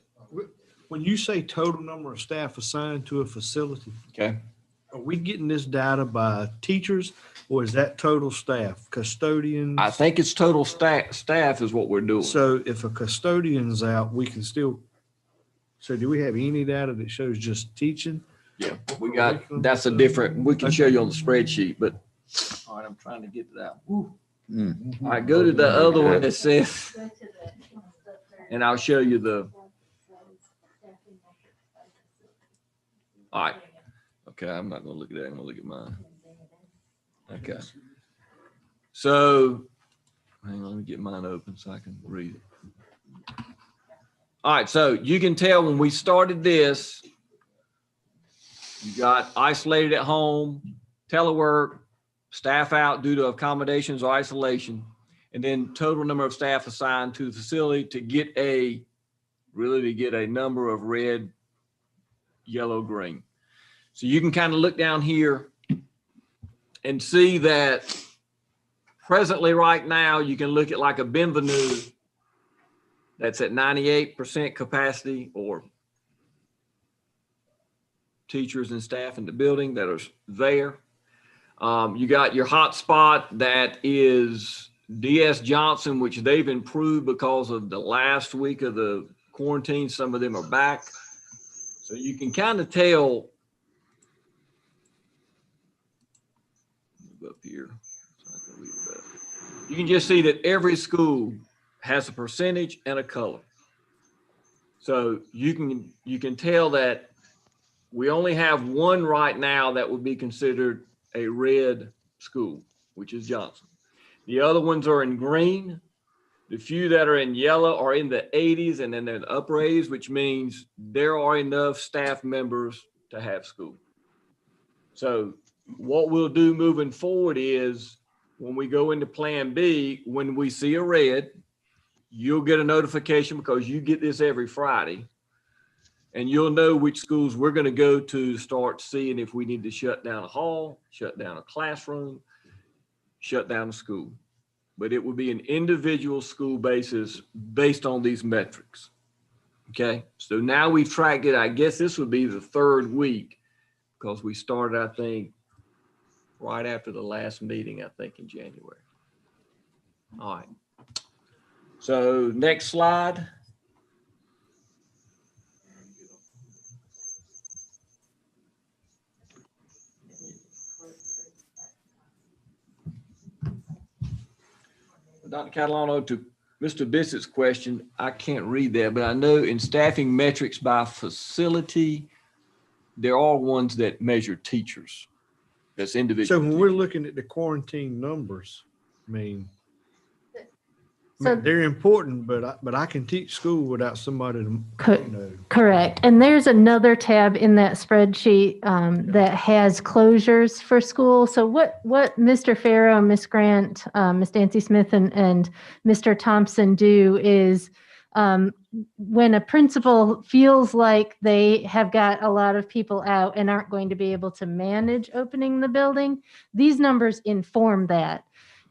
when you say total number of staff assigned to a facility, okay, are we getting this data by teachers, or is that total staff, custodians? I think it's total staff is what we're doing. So if a custodian's out, we can still, so do we have any data that shows just teaching? Yeah, we got, that's a different, we can show you on the spreadsheet, but all right, I'm trying to get to that. All right, go to the other one that says, and I'll show you the, all right. Okay, I'm not gonna look at that, I'm gonna look at mine. Okay. So, hang on, let me get mine open so I can read it. All right, so you can tell when we started this, you got isolated at home, telework, staff out due to accommodations or isolation, and then total number of staff assigned to the facility to get a, really to get a number of red, yellow, green. So you can kind of look down here and see that presently right now, you can look at like a Benvenue that's at 98% capacity, or teachers and staff in the building that are there. You got your hotspot that is DS Johnson, which they've improved because of the last week of the quarantine. Some of them are back. So you can kind of tell. Up here, so I can read it better. You can just see that every school has a percentage and a color. So you can tell that we only have one right now that would be considered a red school, which is Johnson. The other ones are in green. The few that are in yellow are in the 80s, and then they're in the upper 80s, which means there are enough staff members to have school. So what we'll do moving forward is when we go into plan B, when we see a red, you'll get a notification because you get this every Friday. And you'll know which schools we're going to go to start seeing if we need to shut down a hall, shut down a classroom, shut down a school. But it will be an individual school basis based on these metrics. Okay, so now we've tracked it. I guess this would be the third week because we started, I think, right after the last meeting, I think in January. All right. So next slide. Dr. Catalano, to Mr. Bissett's question, I can't read that, but I know in staffing metrics by facility, there are ones that measure teachers. That's individual. So when we're looking at the quarantine numbers, I mean, So- they're important, but I can teach school without somebody to, Correct. And there's another tab in that spreadsheet that has closures for school. So what Mr. Farrow, Ms. Grant, Ms. Nancy Smith, and Mr. Thompson do is when a principal feels like they have got a lot of people out and aren't going to be able to manage opening the building, these numbers inform that.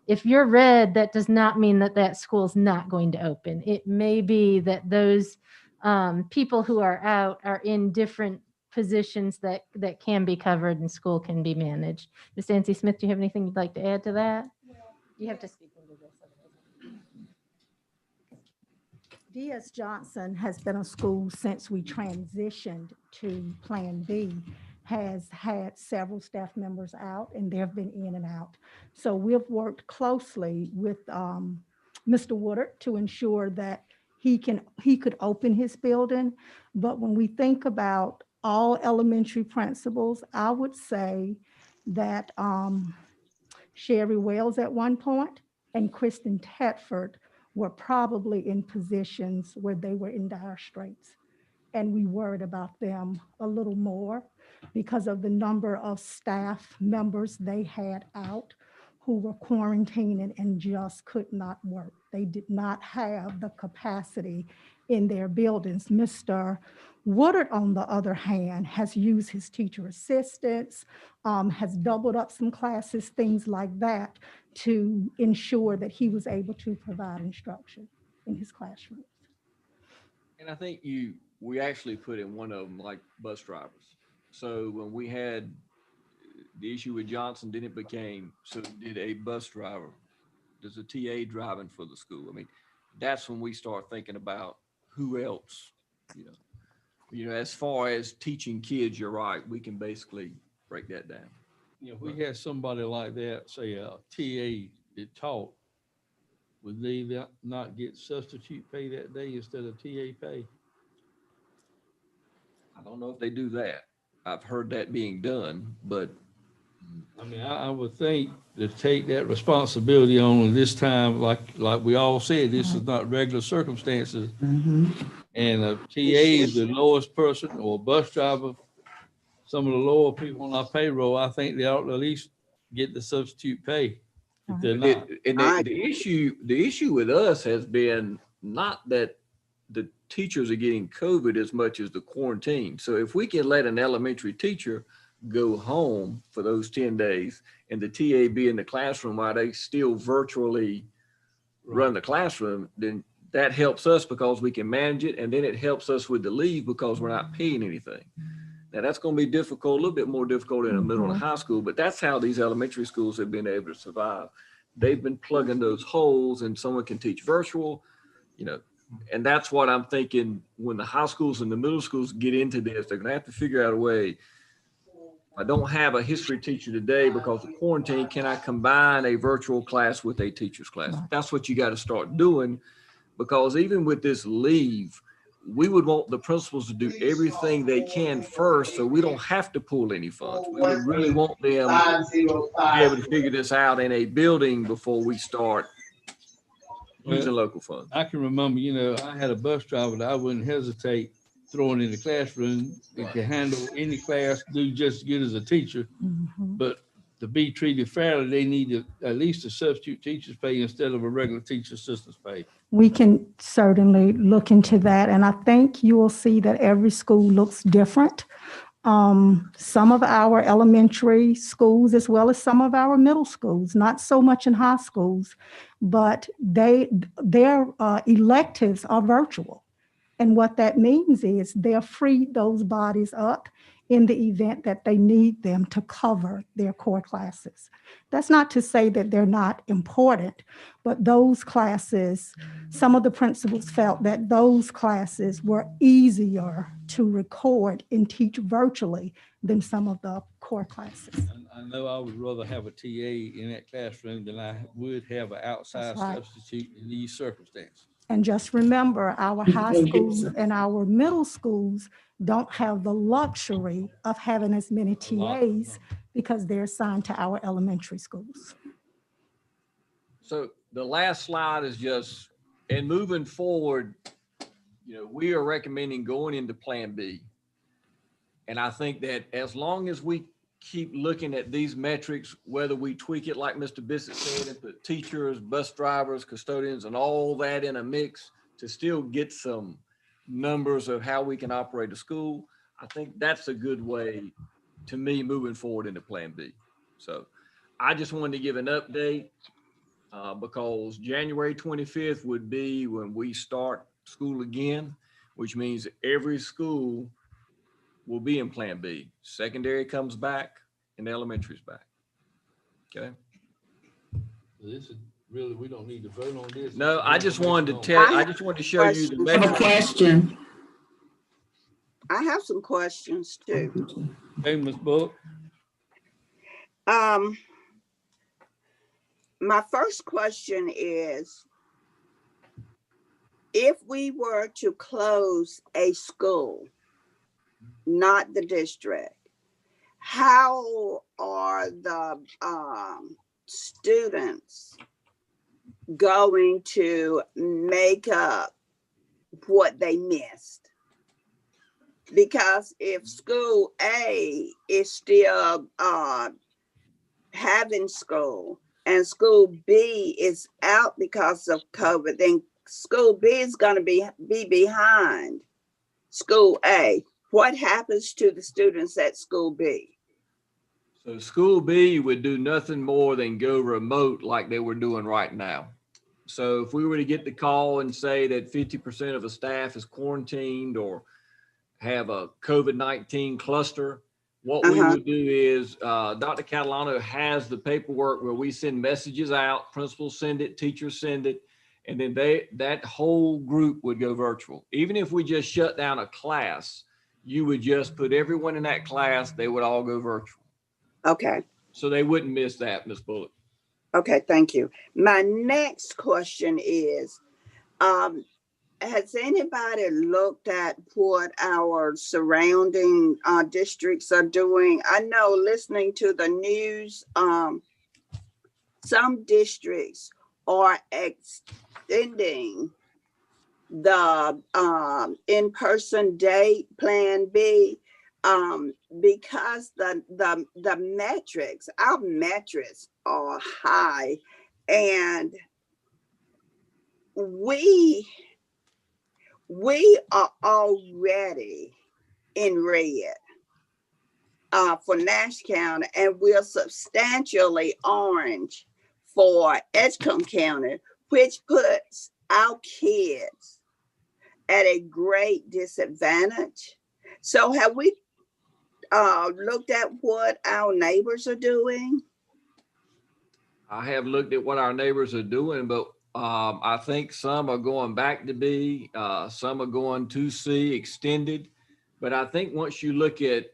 If you're red, that does not mean that that school's not going to open. It may be that those people who are out are in different positions that can be covered and school can be managed. Ms. Nancy Smith, do you have anything you'd like to add to that? You have to speak into this. D.S. Johnson has been a school since we transitioned to Plan B, has had several staff members out and they've been in and out. So we've worked closely with Mr. Woodard to ensure that he could open his building. But when we think about all elementary principals, I would say that Sherry Wells at one point and Kristen Tedford were probably in positions where they were in dire straits. And we worried about them a little more because of the number of staff members they had out who were quarantining and just could not work. They did not have the capacity in their buildings. Mr. Woodard, on the other hand, has used his teacher assistants, has doubled up some classes, things like that, to ensure that he was able to provide instruction in his classroom. And I think we actually put in one of them like bus drivers. So when we had the issue with Johnson, then it became, so did a bus driver, does a TA driving for the school? I mean, that's when we start thinking about who else, you know, as far as teaching kids, you're right, we can basically break that down. You know, if we had somebody like that, say a TA that taught, would they not get substitute pay that day instead of TA pay? I don't know if they do that. I've heard that being done, but I mean, I would think to take that responsibility on this time, like we all said, this is not regular circumstances. And a TA is the lowest person, or a bus driver, some of the lower people on our payroll, I think they ought to at least get the substitute pay. If they're not. The issue with us has been not that the teachers are getting COVID as much as the quarantine. So if we can let an elementary teacher go home for those 10 days and the TA be in the classroom while they still virtually run the classroom, then that helps us because we can manage it. And then it helps us with the leave because we're not paying anything. Now that's going to be difficult, a little bit more difficult in a middle and high school, but that's how these elementary schools have been able to survive. They've been plugging those holes, and someone can teach virtual, and that's what I'm thinking when the high schools and the middle schools get into this, they're gonna have to figure out a way. I don't have a history teacher today because of quarantine. Can I combine a virtual class with a teacher's class? That's what you got to start doing, because even with this leave, we would want the principals to do everything they can first so we don't have to pull any funds. We would really want them to be able to figure this out in a building before we start using local funds. I can remember, I had a bus driver that I wouldn't hesitate throwing in the classroom. It can handle any class, do just as good as a teacher. But to be treated fairly, they need at least a substitute teacher's pay instead of a regular teacher assistant's pay. We can certainly look into that. And I think you will see that every school looks different. Some of our elementary schools, as well as some of our middle schools, not so much in high schools, but their electives are virtual. And what that means is they'll free those bodies up in the event that they need them to cover their core classes. That's not to say that they're not important, but those classes, some of the principals felt that those classes were easier to record and teach virtually than some of the core classes. I know I would rather have a TA in that classroom than I would have an outside That's right. substitute in these circumstances. And just remember, our high schools and our middle schools don't have the luxury of having as many TAs because they're assigned to our elementary schools. So the last slide is just, and moving forward, you know, we are recommending going into Plan B. And I think that as long as we keep looking at these metrics, whether we tweak it like Mr. Bissett said and put teachers, bus drivers, custodians, and all that in a mix to still get some numbers of how we can operate a school, I think that's a good way to me moving forward into Plan B. So I just wanted to give an update because January 25th would be when we start school again, which means every school will be in Plan B. Secondary comes back and elementary's back. Okay. This is really, we don't need to vote on this. No, I just wanted to I just wanted to show you the I have a question. I have some questions too. Hey, Ms. Bullock. My first question is, if we were to close a school, not the district, how are the students going to make up what they missed? Because if school A is still having school and school B is out because of COVID, then school B is going to be behind school A. What happens to the students at school B? So school B would do nothing more than go remote like they were doing right now. So if we were to get the call and say that 50% of the staff is quarantined or have a COVID-19 cluster, what we would do is Dr. Catalano has the paperwork where we send messages out, principals send it, teachers send it, and then that whole group would go virtual. Even if we just shut down a class, you would just put everyone in that class, they would all go virtual. Okay. So they wouldn't miss that, Ms. Bullock. Okay, thank you. My next question is, has anybody looked at what our surrounding districts are doing? I know listening to the news, some districts are extending the in-person day Plan B because the metrics, our metrics are high, and we are already in red for Nash County, and we're substantially orange for Edgecombe County, which puts our kids at a great disadvantage. So have we looked at what our neighbors are doing? I have looked at what our neighbors are doing, but I think some are going back to B, some are going to C, extended. But I think once you look at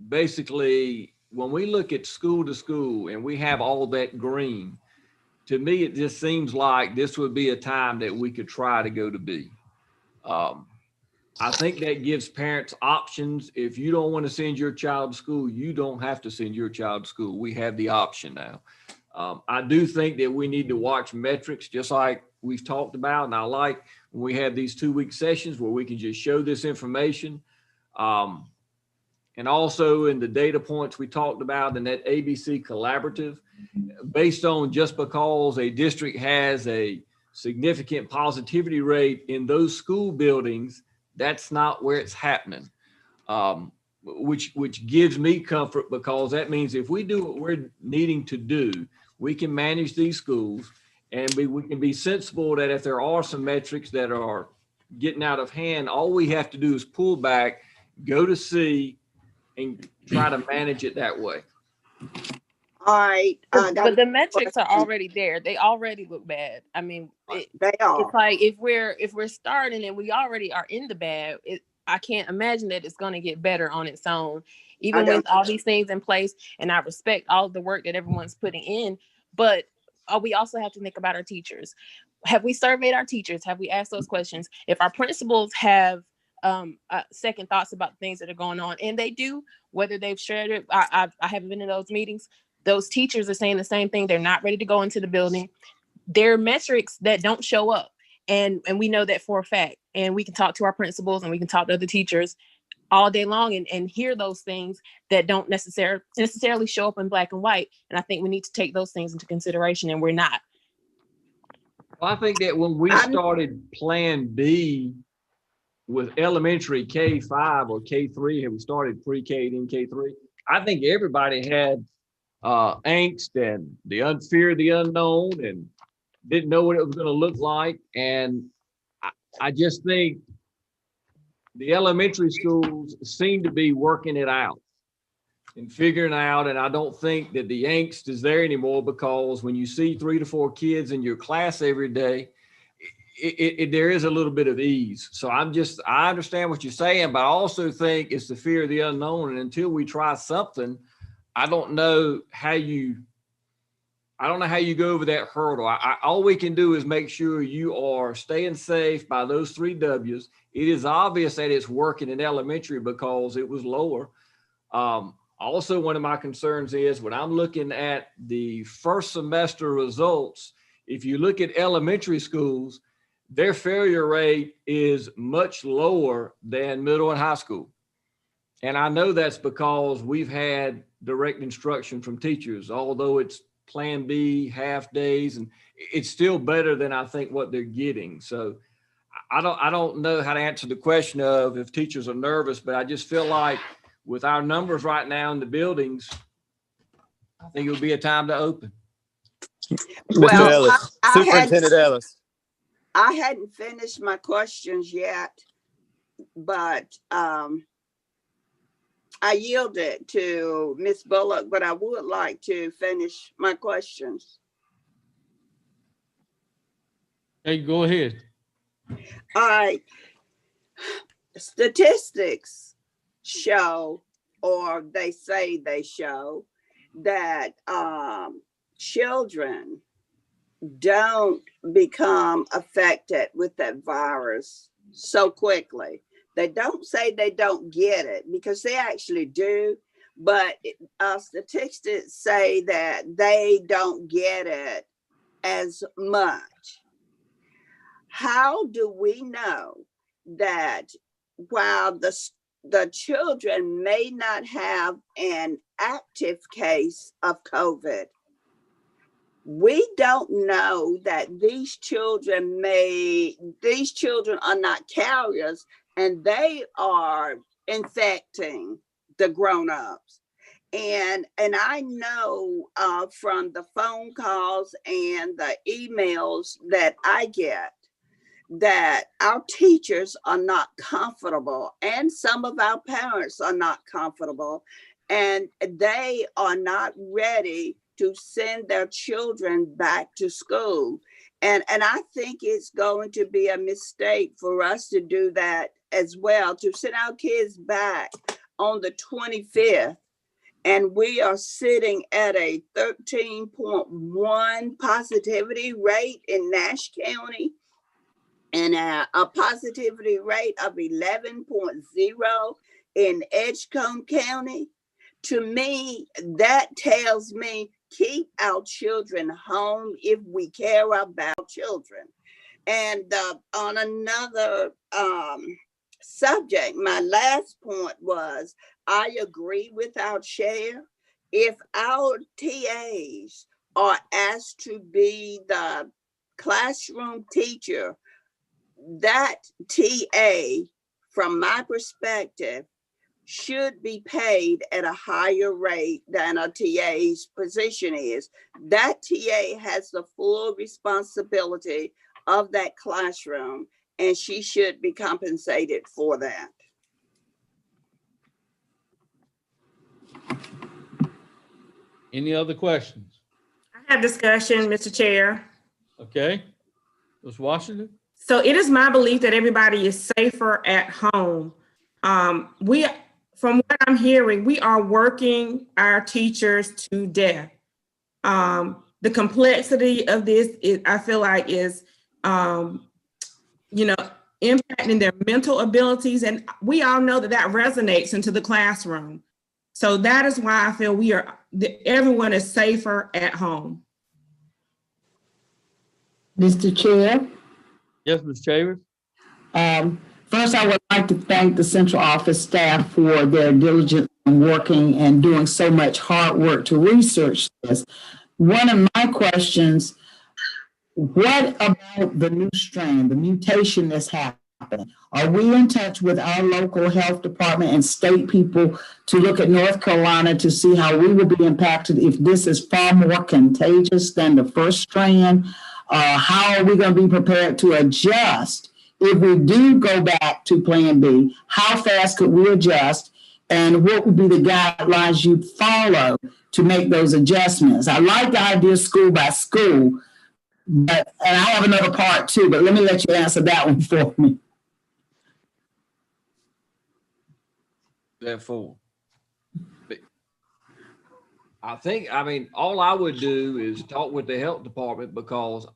basically, when we look at school to school and we have all that green, to me, it just seems like this would be a time that we could try to go to B. I think that gives parents options. If you don't want to send your child to school, you don't have to send your child to school. We have the option now. I do think that we need to watch metrics just like we've talked about. And I like when we have these 2-week sessions where we can just show this information. and also in the data points we talked about in that ABC collaborative, based on just because a district has a significant positivity rate in those school buildings, that's not where it's happening. Which gives me comfort, because that means if we do what we're needing to do, we can manage these schools, and we can be sensible that if there are some metrics that are getting out of hand, all we have to do is pull back, go to C, and try to manage it that way. All right. But the metrics are already there. They already look bad. I mean, they are. It's like if we're starting and we already are in the bad, I can't imagine that it's going to get better on its own, even with all these things in place. And I respect all the work that everyone's putting in, but we also have to think about our teachers. Have we surveyed our teachers? Have we asked those questions? If our principals have second thoughts about things that are going on, and they do, whether they've shared it, I haven't been in those meetings. Those teachers are saying the same thing. They're not ready to go into the building. There are metrics that don't show up. And we know that for a fact. And we can talk to our principals and we can talk to other teachers all day long and hear those things that don't necessarily show up in black and white. And I think we need to take those things into consideration, and we're not. Well, I think that when we started Plan B with elementary K-5 or K-3, and we started pre-K and K-3, I think everybody had angst and the fear of the unknown and didn't know what it was going to look like. And I just think the elementary schools seem to be working it out and figuring out. And I don't think that the angst is there anymore, because when you see 3 to 4 kids in your class every day, there is a little bit of ease. So I understand what you're saying, but I also think it's the fear of the unknown. And until we try something, I don't know how you go over that hurdle. All we can do is make sure you are staying safe by those 3 W's. It is obvious that it's working in elementary because it was lower. Also, one of my concerns is when I'm looking at the first semester results, if you look at elementary schools, their failure rate is much lower than middle and high school. And I know that's because we've had direct instruction from teachers, although it's Plan B, half days, and it's still better than I think what they're getting. So I don't know how to answer the question of if teachers are nervous, but I just feel like with our numbers right now in the buildings, I think it would be a time to open. Mr. Ellis, Superintendent Ellis. I hadn't finished my questions yet, but I yielded to Ms. Bullock, but I would like to finish my questions. Hey, go ahead. All right. Statistics show, or they say they show, that children don't become affected with that virus so quickly. They don't say they don't get it, because they actually do, but statistics say that they don't get it as much. How do we know that while the children may not have an active case of COVID, we don't know that these children are not carriers, and they are infecting the grown-ups. And I know from the phone calls and the emails that I get that our teachers are not comfortable, and some of our parents are not comfortable, and they are not ready to send their children back to school. And I think it's going to be a mistake for us to do that as well, to send our kids back on the 25th. And we are sitting at a 13.1 positivity rate in Nash County and a positivity rate of 11.0 in Edgecombe County. To me, that tells me keep our children home if we care about children. And on another subject, my last point was I agree with our chair. If our TAs are asked to be the classroom teacher, that TA, from my perspective, should be paid at a higher rate than a TA's position is. That TA has the full responsibility of that classroom, and she should be compensated for that. Any other questions? I have discussion, Mr. Chair. Okay. Ms. Washington? So it is my belief that everybody is safer at home. From what I'm hearing, we are working our teachers to death. The complexity of this, I feel like, is, impacting their mental abilities. And we all know that resonates into the classroom. So that is why I feel everyone is safer at home. Mr. Chair? Yes, Ms. Chavis? First, I would like to thank the central office staff for their diligence in working and doing so much hard work to research this. One of my questions, what about the new strain, the mutation that's happening? Are we in touch with our local health department and state people to look at North Carolina to see how we will be impacted if this is far more contagious than the first strain? How are we going to be prepared to adjust if we do go back to Plan B? How fast could we adjust? And what would be the guidelines you'd follow to make those adjustments? I like the idea of school by school, and I have another part too, but let me let you answer that one for me. Therefore, I mean, all I would do is talk with the health department, because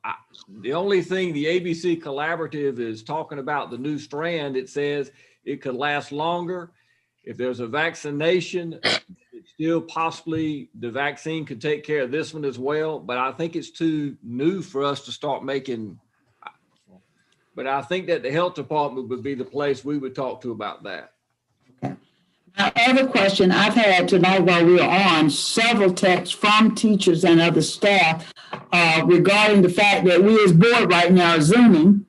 the only thing the ABC Collaborative is talking about, the new strand, it says it could last longer. If there's a vaccination, it's still possibly the vaccine could take care of this one as well. But I think it's too new for us to start making. But I think that the health department would be the place we would talk to about that. Now, other question I've had tonight while we were on, several texts from teachers and other staff regarding the fact that we as board right now are Zooming,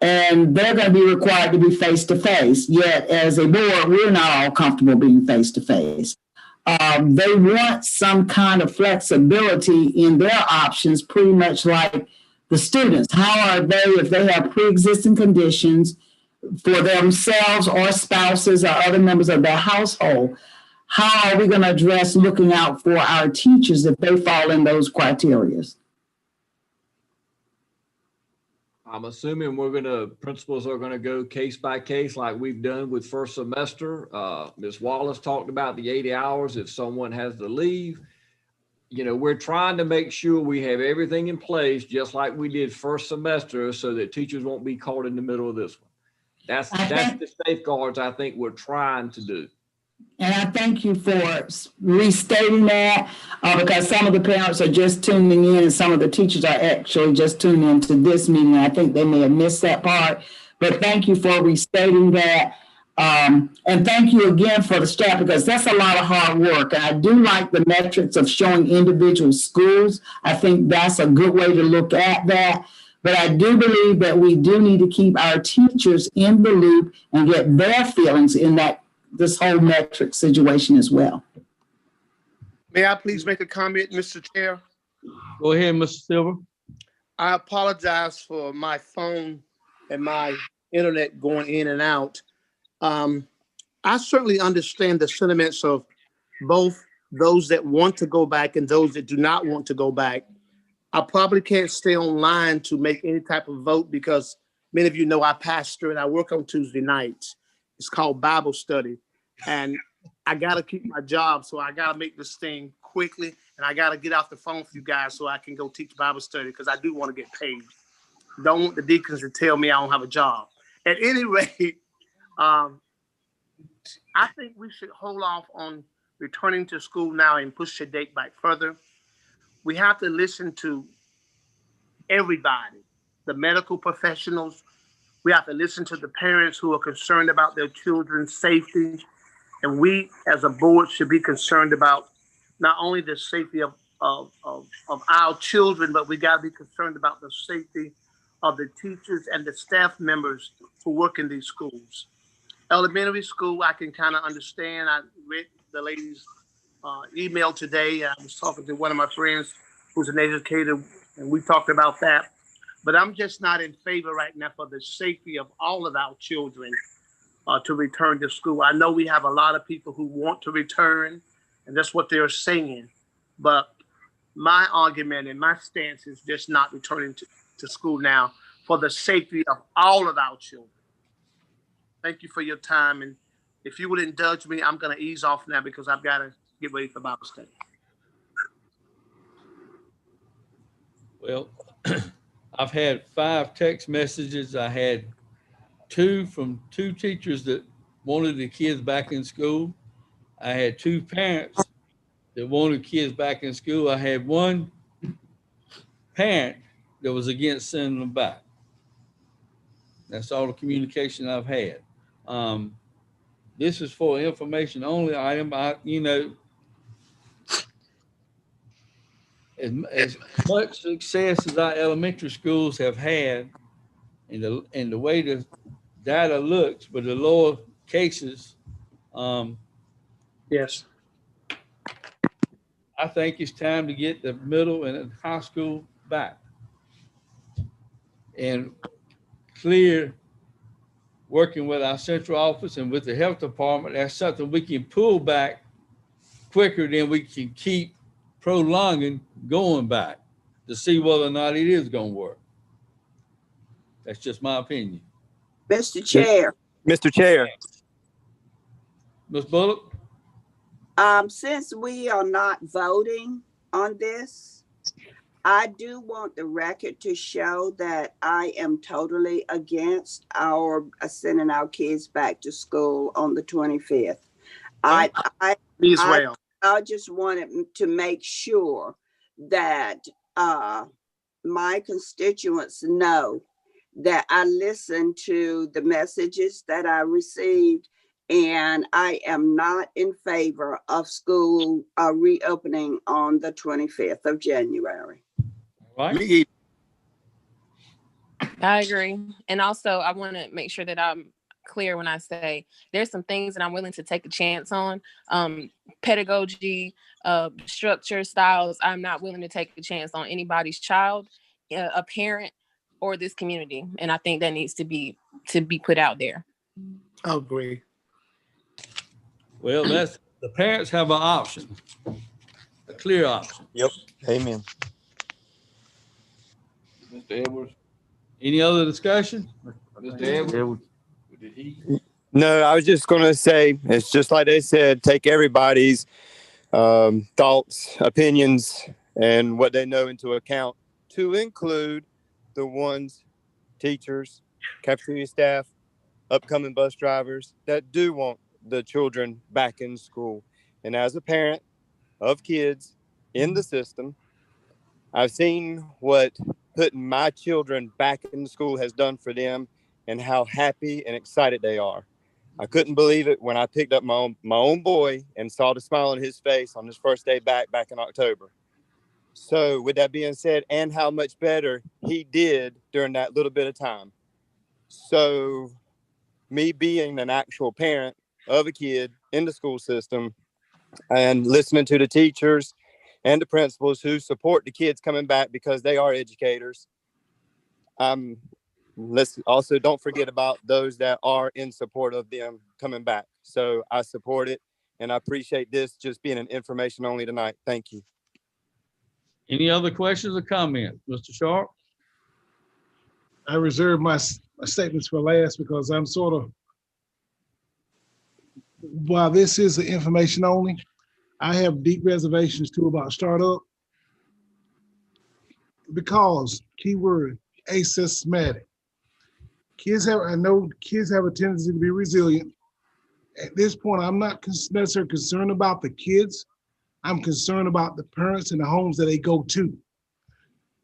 and they're going to be required to be face-to-face. Yet, as a board, we're not all comfortable being face-to-face. They want some kind of flexibility in their options, pretty much like the students. How are they, if they have pre-existing conditions for themselves or spouses or other members of their household, how are we going to address looking out for our teachers if they fall in those criteria? I'm assuming principals are going to go case by case like we've done with first semester. Ms. Wallace talked about the 80 hours if someone has the leave. We're trying to make sure we have everything in place just like we did first semester so that teachers won't be caught in the middle of this one. That's the safeguards I think we're trying to do. And I thank you for restating that because some of the parents are just tuning in and some of the teachers are actually just tuning into this meeting. I think they may have missed that part, but thank you for restating that. And thank you again for the staff, because that's a lot of hard work. And I do like the metrics of showing individual schools. I think that's a good way to look at that. But I do believe that we do need to keep our teachers in the loop and get their feelings in this whole metric situation as well. May I please make a comment, Mr. Chair? Go ahead, Mr. Silver. I apologize for my phone and my internet going in and out. I certainly understand the sentiments of both those that want to go back and those that do not want to go back. I probably can't stay online to make any type of vote because many of you know I pastor and I work on Tuesday nights. It's called Bible study. And I got to keep my job. So I got to make this thing quickly. And I got to get off the phone for you guys so I can go teach Bible study because I do want to get paid. Don't want the deacons to tell me I don't have a job. At any rate, I think we should hold off on returning to school now and push the date back further. We have to listen to everybody, the medical professionals. We have to listen to the parents who are concerned about their children's safety. And we as a board should be concerned about not only the safety of our children, but we got to be concerned about the safety of the teachers and the staff members who work in these schools. Elementary school, I can kind of understand. I read the lady's email today. I was talking to one of my friends who's an educator, and we talked about that. But I'm just not in favor right now for the safety of all of our children to return to school. I know we have a lot of people who want to return, and that's what they're saying. But my argument and my stance is just not returning to school now for the safety of all of our children. Thank you for your time. And if you would indulge me, I'm going to ease off now because I've got to get ready for Bible study. Well, I've had 5 text messages. I had 2 from 2 teachers that wanted the kids back in school. I had 2 parents that wanted kids back in school. I had 1 parent that was against sending them back. That's all the communication I've had. This is for information only item. As much success as our elementary schools have had, and the way the data looks with the lower cases, yes, I think it's time to get the middle and high school back and clear. Working with our central office and with the health department, that's something we can pull back quicker than we can keep prolonging going back to see whether or not it is going to work. That's just my opinion. Mr. Chair. Mr. Chair. Ms. Bullock? Since we are not voting on this, I do want the record to show that I am totally against our sending our kids back to school on the 25th. I just wanted to make sure that my constituents know that I listened to the messages that I received, and I am not in favor of school reopening on the 25th of January. Right. I agree. And also, I want to make sure that I'm clear when I say there's some things that I'm willing to take a chance on. Pedagogy, structure, styles, I'm not willing to take a chance on anybody's child, a parent, or this community. And I think that needs to be put out there. I agree. Well, the parents have an option, a clear option. Yep. Amen. Mr. Edwards? Any other discussion? Mr. Edwards? Did he? No, I was just going to say, it's just like they said, take everybody's thoughts, opinions, and what they know into account, to include the ones, teachers, cafeteria staff, upcoming bus drivers that do want the children back in school. And as a parent of kids in the system, I've seen what putting my children back in school has done for them and how happy and excited they are. I couldn't believe it when I picked up my own boy and saw the smile on his face on his first day back in October. So with that being said, and how much better he did during that little bit of time. So me being an actual parent of a kid in the school system and listening to the teachers and the principals who support the kids coming back because they are educators. Let's also don't forget about those that are in support of them coming back. So I support it, and I appreciate this just being an information only tonight. Thank you. Any other questions or comments? Mr. Sharp? I reserve my statements for last because I'm sort of, while this is the information only, I have deep reservations too about startup because, keyword, asystematic. I know kids have a tendency to be resilient. At this point, I'm not necessarily concerned about the kids. I'm concerned about the parents and the homes that they go to.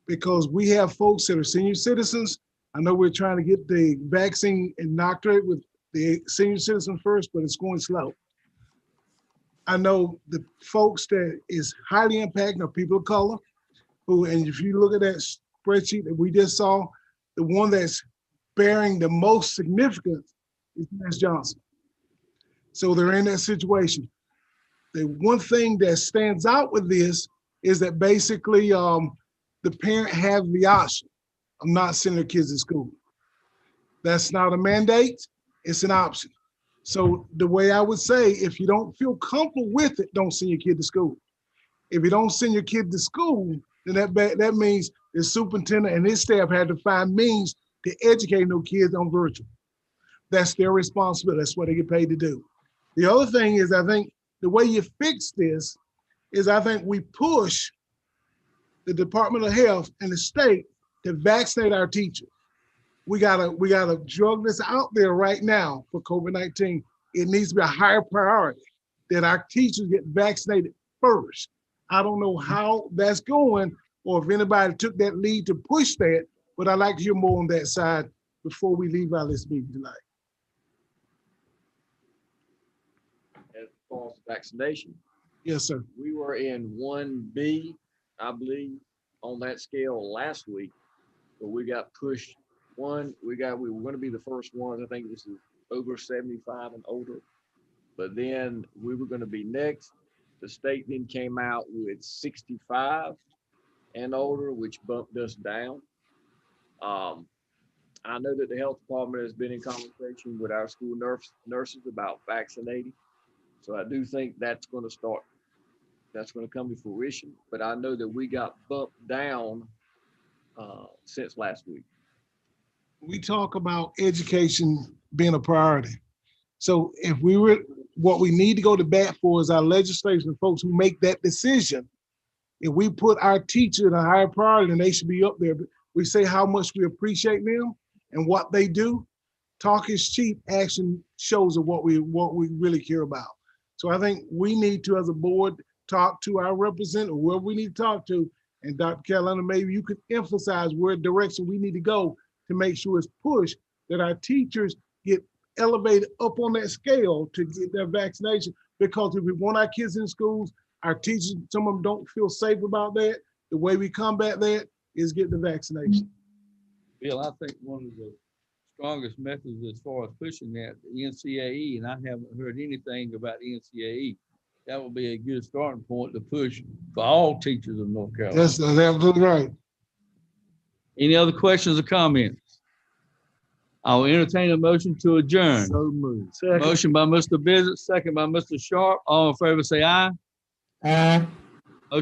Because we have folks that are senior citizens. I know we're trying to get the vaccine inoculated with the senior citizen first, but it's going slow. I know the folks that is highly impacted are people of color who, and if you look at that spreadsheet that we just saw, the one that's bearing the most significance is Ms. Johnson. So they're in that situation. The one thing that stands out with this is that basically the parent has the option of not sending their kids to school. That's not a mandate, it's an option. So the way I would say, if you don't feel comfortable with it, don't send your kid to school. If you don't send your kid to school, then that means the superintendent and his staff had to find means to educate those kids on virtual. That's their responsibility. That's what they get paid to do. The other thing is, I think the way you fix this is I think we push the Department of Health and the state to vaccinate our teachers. We got a drug that's out there right now for COVID-19. It needs to be a higher priority that our teachers get vaccinated first. I don't know how that's going or if anybody took that lead to push that, but I'd like to hear more on that side before we leave out this meeting tonight. As far as vaccination. Yes, sir. We were in 1B, I believe, on that scale last week, but we got pushed. We were going to be the first ones. I think this is over 75 and older, but then we were going to be next. The state then came out with 65 and older, which bumped us down. I know that the health department has been in conversation with our school nurses about vaccinating. So I do think that's going to come to fruition, but I know that we got bumped down since last week. We talk about education being a priority. So if what we need to go to bat for is our legislation, folks who make that decision. If we put our teachers in a higher priority, then they should be up there. We say how much we appreciate them and what they do. Talk is cheap, action shows of what we really care about. So I think we need to, as a board, talk to our representative, whoever we need to talk to, and Dr. Carolina, maybe you could emphasize where direction we need to go to make sure it's pushed that our teachers get elevated up on that scale to get their vaccination. Because if we want our kids in schools, our teachers, some of them don't feel safe about that. The way we combat that is get the vaccination. Bill, I think one of the strongest methods as far as pushing that, the NCAE, and I haven't heard anything about the NCAE. That would be a good starting point to push for all teachers of North Carolina. That's absolutely right. Any other questions or comments? I'll entertain a motion to adjourn. So moved. Motion by Mr. Bissett, second by Mr. Sharp. All in favor say aye. Aye.